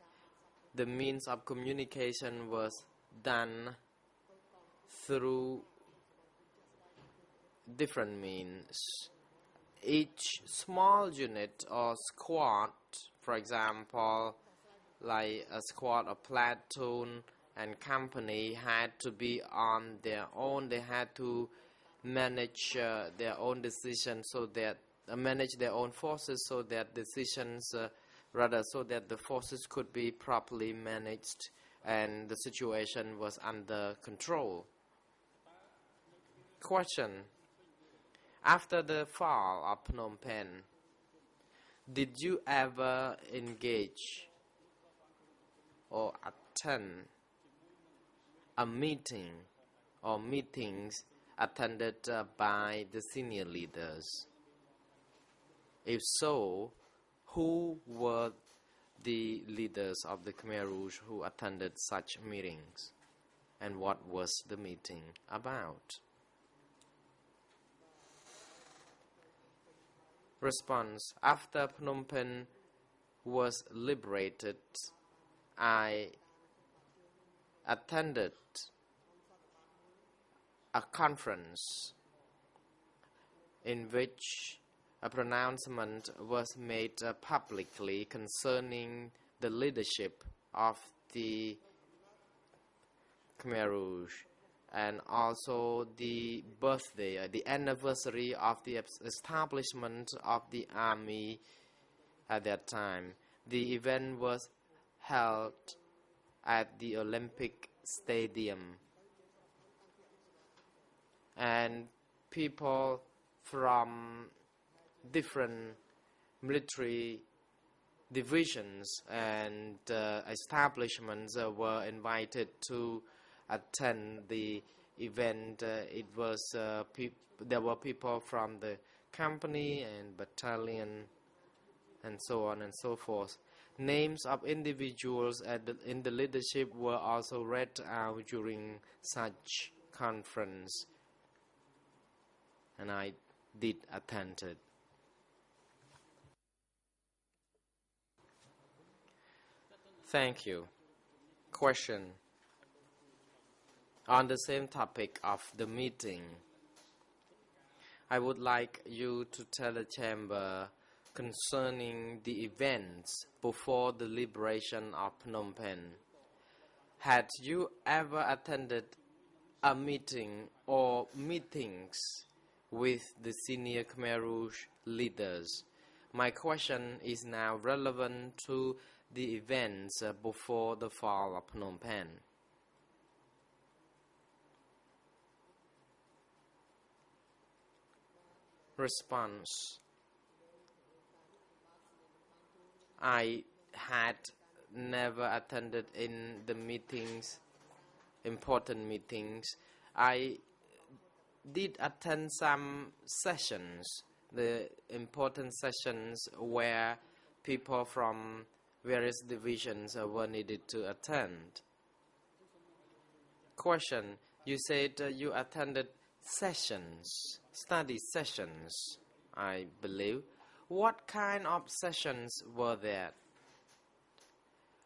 the means of communication was done through different means. each small unit or squad, for example, like a squad or platoon and company, had to be on their own. They had to manage their own decisions, so that manage their own forces, so that decisions so that the forces could be properly managed and the situation was under control. Question: after the fall of Phnom Penh, did you ever engage or attend a meeting or meetings attended by the senior leaders? If so, who were the leaders of the Khmer Rouge who attended such meetings, and what was the meeting about? Response: after Phnom Penh was liberated, I attended a conference in which a pronouncement was made publicly concerning the leadership of the Khmer Rouge, and also the birthday, the anniversary of the establishment of the army at that time. The event was held at the Olympic Stadium, and people from different military divisions and establishments were invited to attend the event. There were people from the company and battalion and so on and so forth. Names of individuals in the leadership were also read out during such conference, and I did attend it. Thank you. Question: on the same topic of the meeting, I would like you to tell the chamber concerning the events before the liberation of Phnom Penh. Had you ever attended a meeting or meetings with the senior Khmer Rouge leaders? My question is now relevant to the events before the fall of Phnom Penh. Response: I had never attended in the meetings, important meetings. I did attend some sessions, the important sessions where people from various divisions were needed to attend. Question: you said you attended sessions, study sessions, I believe. What kind of sessions were there?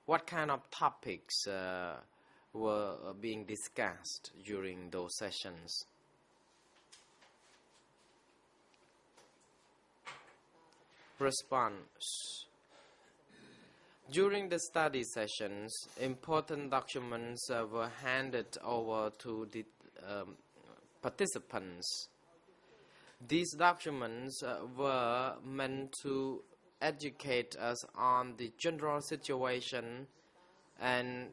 What kind of topics were being discussed during those sessions? Response: during the study sessions, important documents were handed over to the participants. These documents were meant to educate us on the general situation and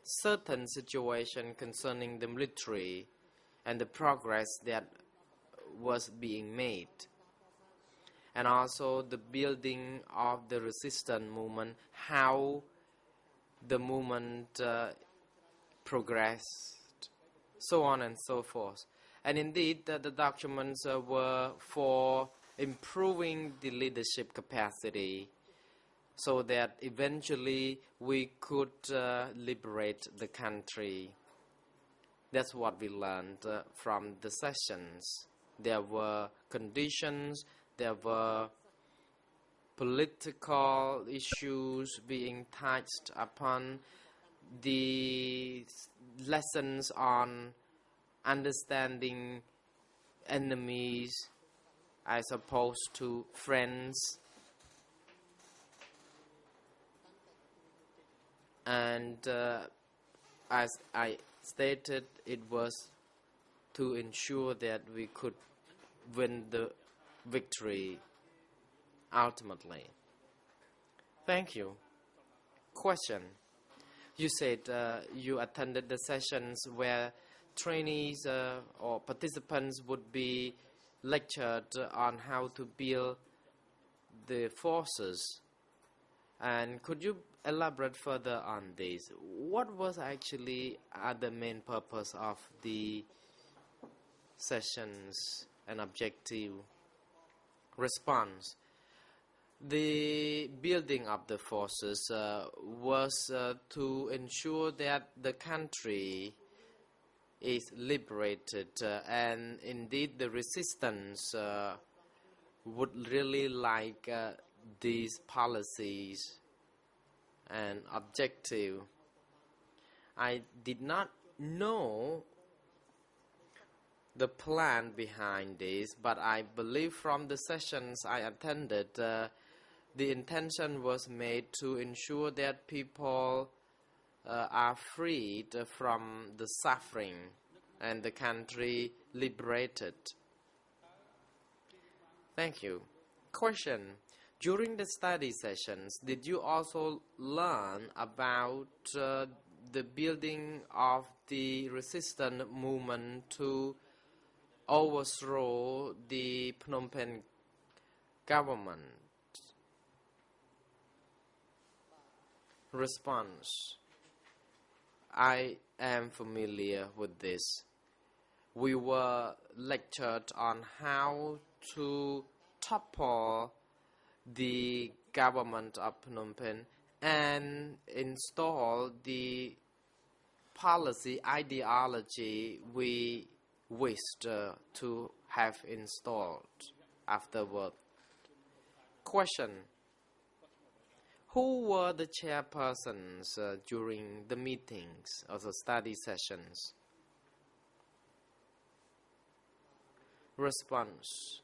certain situation concerning the military and the progress that was being made, and also the building of the resistance movement, how the movement progressed, so on and so forth. And indeed, the documents were for improving the leadership capacity so that eventually we could liberate the country. That's what we learned from the sessions. There were conditions, there were political issues being touched upon, the lessons on understanding enemies, as opposed to friends. And as I stated, it was to ensure that we could win the victory ultimately. Thank you. Question. You said you attended the sessions where trainees or participants would be lectured on how to build the forces. And could you elaborate further on this? What was actually the main purpose of the sessions and objective? Response. The building of the forces was to ensure that the country is liberated, and indeed the resistance would really like these policies and objective. I did not know the plan behind this, but I believe from the sessions I attended, the intention was made to ensure that people are freed from the suffering and the country liberated. Thank you. Question. During the study sessions, did you also learn about the building of the resistance movement to overthrow the Phnom Penh government? Response. I am familiar with this. We were lectured on how to topple the government of Phnom Penh and install the policy ideology we wished to have installed afterward. Question. Who were the chairpersons during the meetings or the study sessions? Response.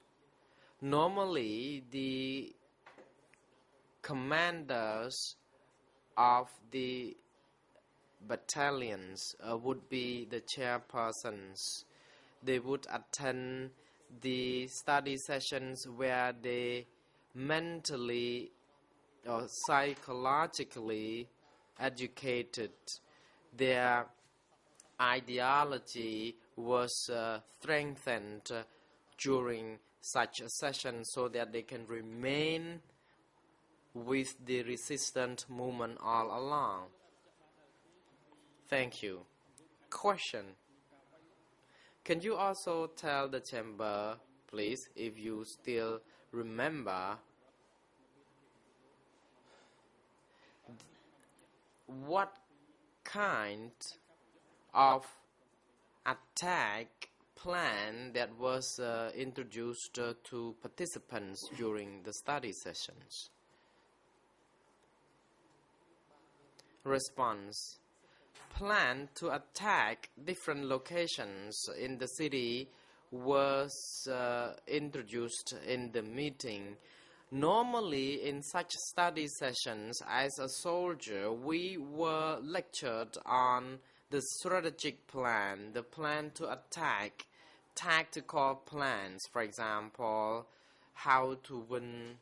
Normally, the commanders of the battalions would be the chairpersons. They would attend the study sessions where they mentally or psychologically educated. Their ideology was strengthened during such a session so that they can remain with the resistance movement all along. Thank you. Question. Can you also tell the chamber, please, if you still remember what kind of attack plan that was introduced to participants during the study sessions? Response. Plan to attack different locations in the city was introduced in the meeting. Normally, in such study sessions, as a soldier, we were lectured on the strategic plan, the plan to attack, tactical plans, for example, how to win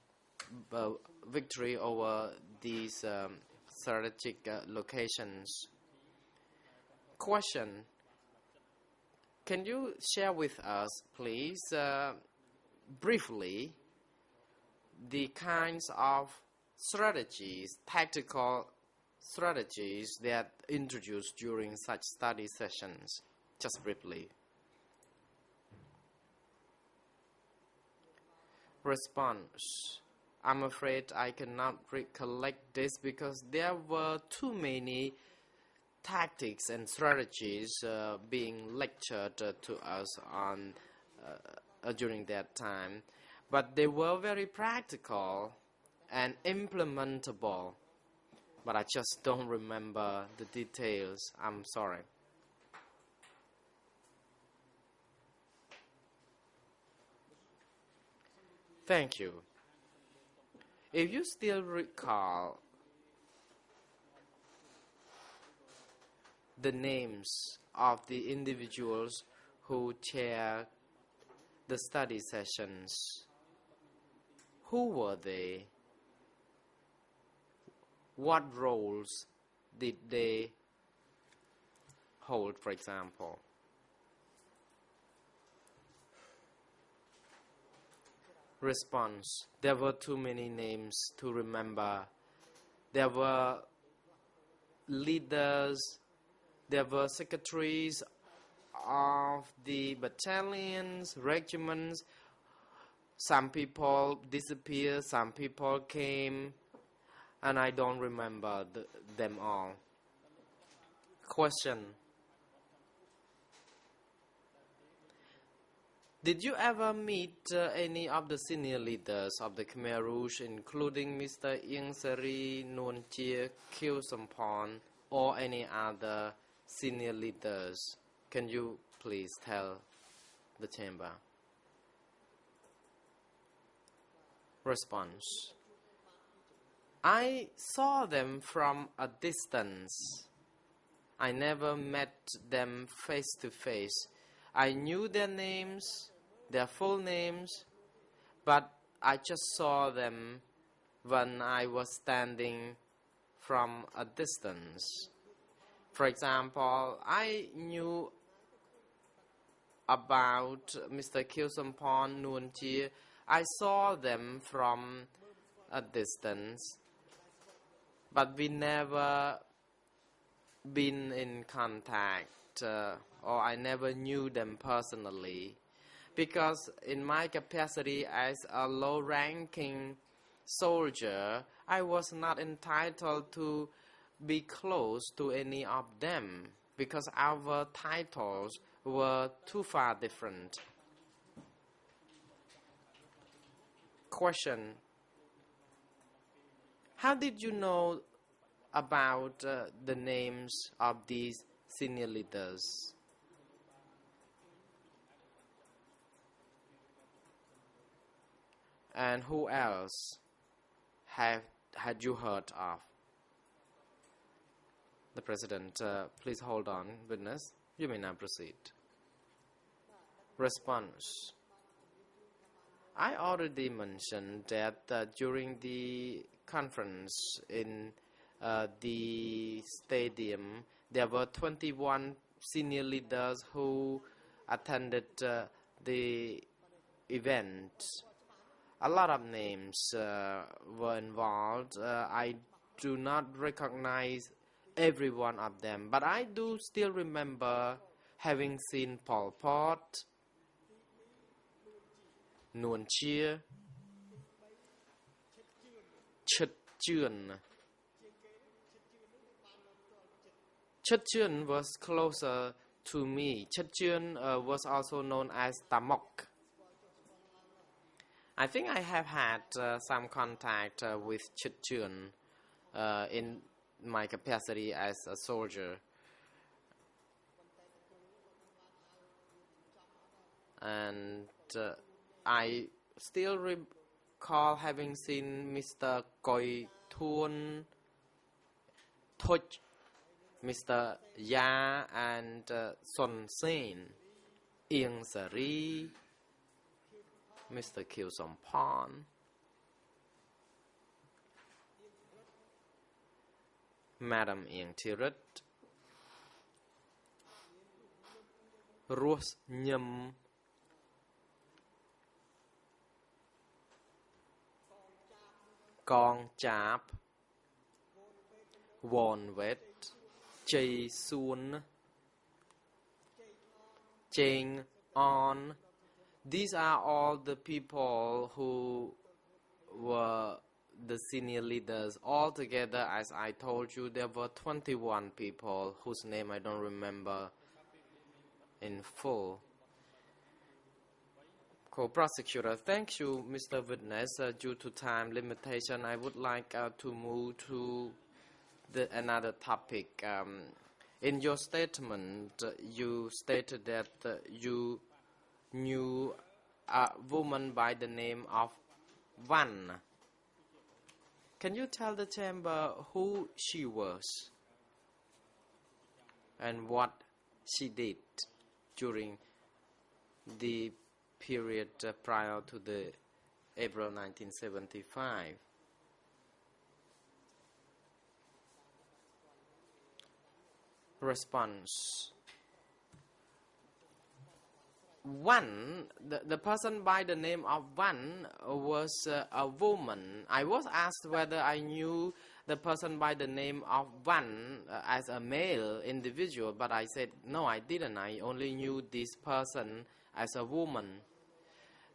victory over these strategic locations. Question. Can you share with us, please, briefly, the kinds of strategies, tactical strategies that introduced during such study sessions? Just briefly. Response. I'm afraid I cannot recollect this because there were too many tactics and strategies being lectured to us on during that time. But they were very practical and implementable. But I just don't remember the details. I'm sorry. Thank you. If you still recall the names of the individuals who chair the study sessions, who were they? What roles did they hold, for example? Response: there were too many names to remember. There were leaders, there were secretaries of the battalions, regiments. Some people disappeared, some people came, and I don't remember them all. Question: did you ever meet any of the senior leaders of the Khmer Rouge, including Mr. Ieng Seri, Nuon Chea, Khieu Samphan, or any other senior leaders? Can you please tell the chamber? Response: I saw them from a distance. I never met them face to face. I knew their names, their full names, but I just saw them when I was standing from a distance. For example, I knew about Mr. Khieu Samphan, Nuon Chea. I saw them from a distance, but we never been in contact, or I never knew them personally, because in my capacity as a low-ranking soldier, I was not entitled to be close to any of them, because our titles were too far different. Question: how did you know about the names of these senior leaders? And who else had you heard of? The President: please hold on, witness. You may now proceed. Response: I already mentioned that during the conference in the stadium, there were 21 senior leaders who attended the event. A lot of names were involved. I do not recognize every one of them, but I do still remember having seen Pol Pot, Nuon Chea, Chit Chuen. Chit Chuen was closer to me. Chit Chuen was also known as Tamok. I think I have had some contact with Chit Chuen in my capacity as a soldier. And I still recall having seen Mr. Koi Thun, Toch, Mr. Ya, and Son Sen, Ieng Seri, Mr. Khieu Samphan, Madam Ieng Thirit, Ruos Nhâm, Con Chap, Won Wet, Chey Sun, Cheng On. These are all the people who were the senior leaders. Altogether, as I told you, there were 21 people whose name I don't remember in full. Co-prosecutor: thank you, Mr. Witness. Due to time limitation, I would like to move to another topic. In your statement, you stated that you knew a woman by the name of 1. Can you tell the chamber who she was and what she did during the period prior to the April 1975? Response. 1, the person by the name of 1 was a woman. I was asked whether I knew the person by the name of 1 as a male individual, but I said no, I didn't. I only knew this person as a woman.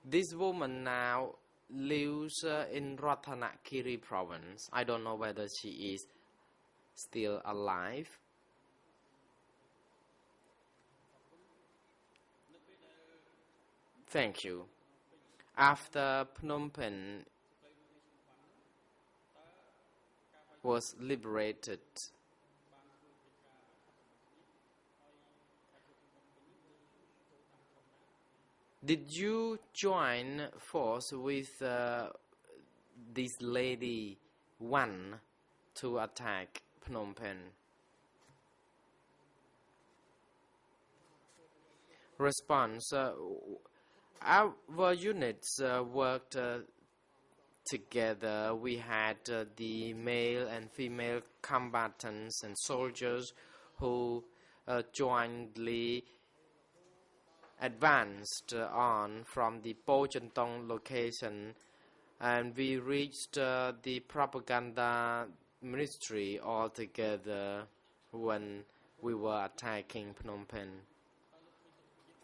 This woman now lives in Ratanakiri province. I don't know whether she is still alive. Thank you. After Phnom Penh was liberated, did you join force with this lady 1 to attack Phnom Penh? Response. Our units worked together. We had the male and female combatants and soldiers who jointly advanced on from the Pojantong location, and we reached the propaganda ministry all together when we were attacking Phnom Penh.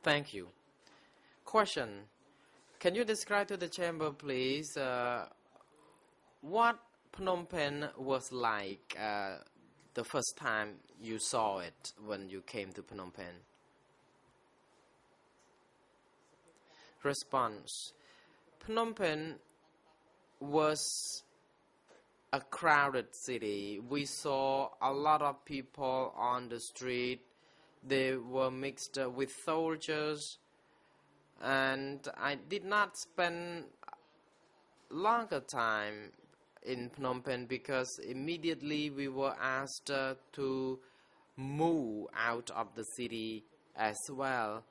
Thank you. Question. Can you describe to the chamber, please, what Phnom Penh was like the first time you saw it when you came to Phnom Penh? Response. Phnom Penh was a crowded city. We saw a lot of people on the street. They were mixed with soldiers, and I did not spend longer time in Phnom Penh because immediately we were asked to move out of the city as well,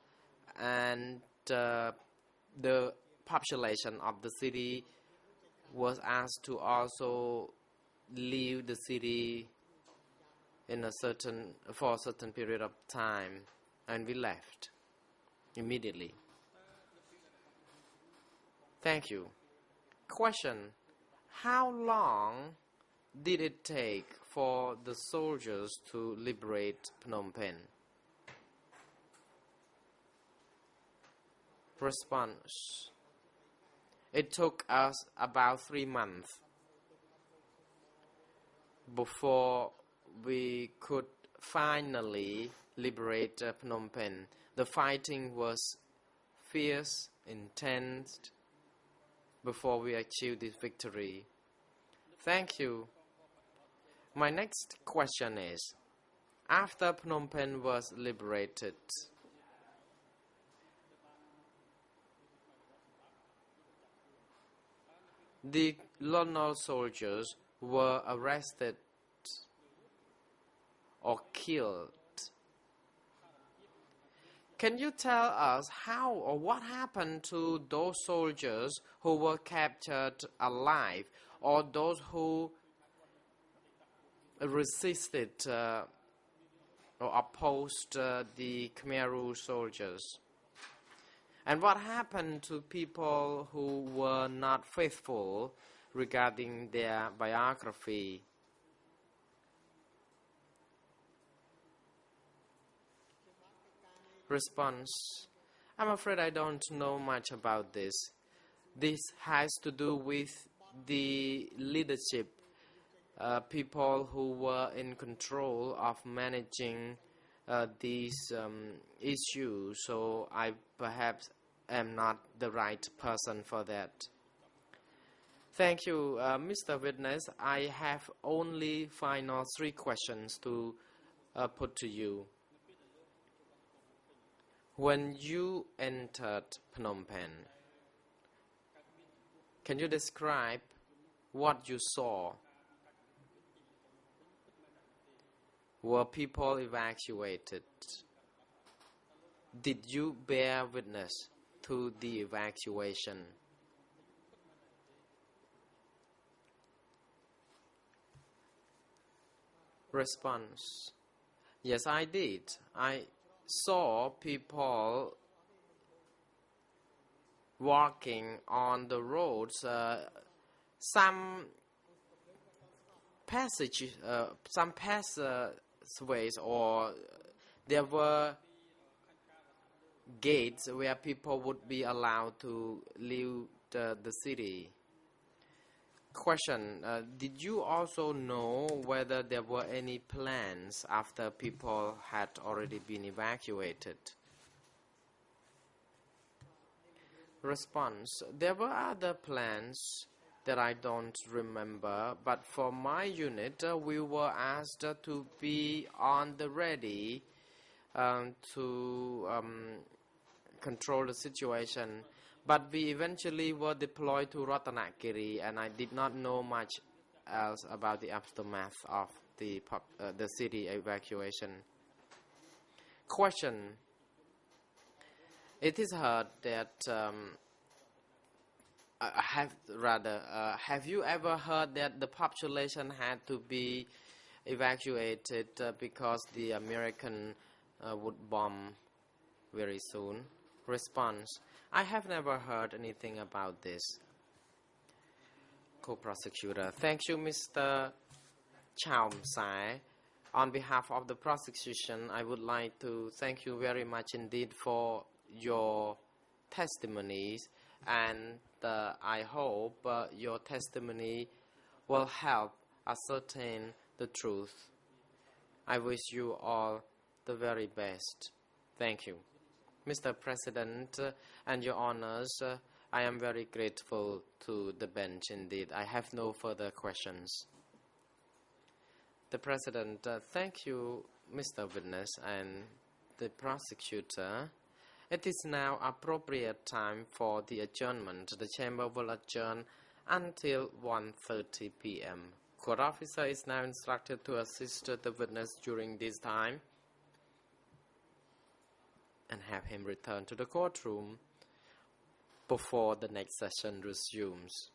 and the population of the city was asked to also leave the city for a certain period of time, and we left immediately. Thank you. Question. How long did it take for the soldiers to liberate Phnom Penh? Response. It took us about 3 months before we could finally liberate Phnom Penh. The fighting was fierce, intense, before we achieved this victory. Thank you. My next question is, after Phnom Penh was liberated, the Colonial soldiers were arrested or killed. Can you tell us how or what happened to those soldiers who were captured alive, or those who resisted or opposed the Khmer Rouge soldiers? And what happened to people who were not faithful regarding their biography? Response. I'm afraid I don't know much about this. This has to do with the leadership, people who were in control of managing these issues, so I perhaps am not the right person for that. Thank you, Mr. Witness. I have only final 3 questions to put to you. When you entered Phnom Penh, Can you describe what you saw? Were people evacuated? Did you bear witness to the evacuation? Response: Yes, I did. I saw people walking on the roads. Some passageways, or there were gates where people would be allowed to leave the city. Question: did you also know whether there were any plans after people had already been evacuated? Response: there were other plans that I don't remember, but for my unit, we were asked to be on the ready to control the situation. But we eventually were deployed to Ratanakiri, and I did not know much else about the aftermath of the city evacuation. Question: it is heard that have you ever heard that the population had to be evacuated because the American would bomb very soon? Response: I have never heard anything about this. Co-prosecutor: Thank you, Mr. Chao Sai. On behalf of the prosecution, I would like to thank you very much indeed for your testimonies, and I hope your testimony will help ascertain the truth. I wish you all the very best. Thank you. Mr. President and Your Honors, I am very grateful to the bench indeed. I have no further questions. The President: thank you, Mr. Witness and the prosecutor. It is now appropriate time for the adjournment. The chamber will adjourn until 1:30 p.m. Court officer is now instructed to assist the witness during this time and have him return to the courtroom before the next session resumes.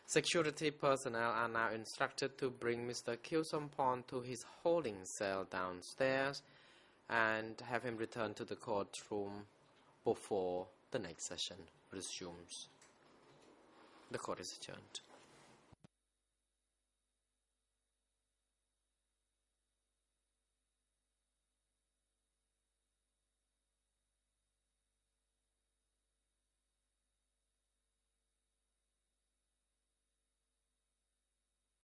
Security personnel are now instructed to bring Mr. Kilsompon to his holding cell downstairs and have him return to the courtroom before the next session resumes. The court is adjourned.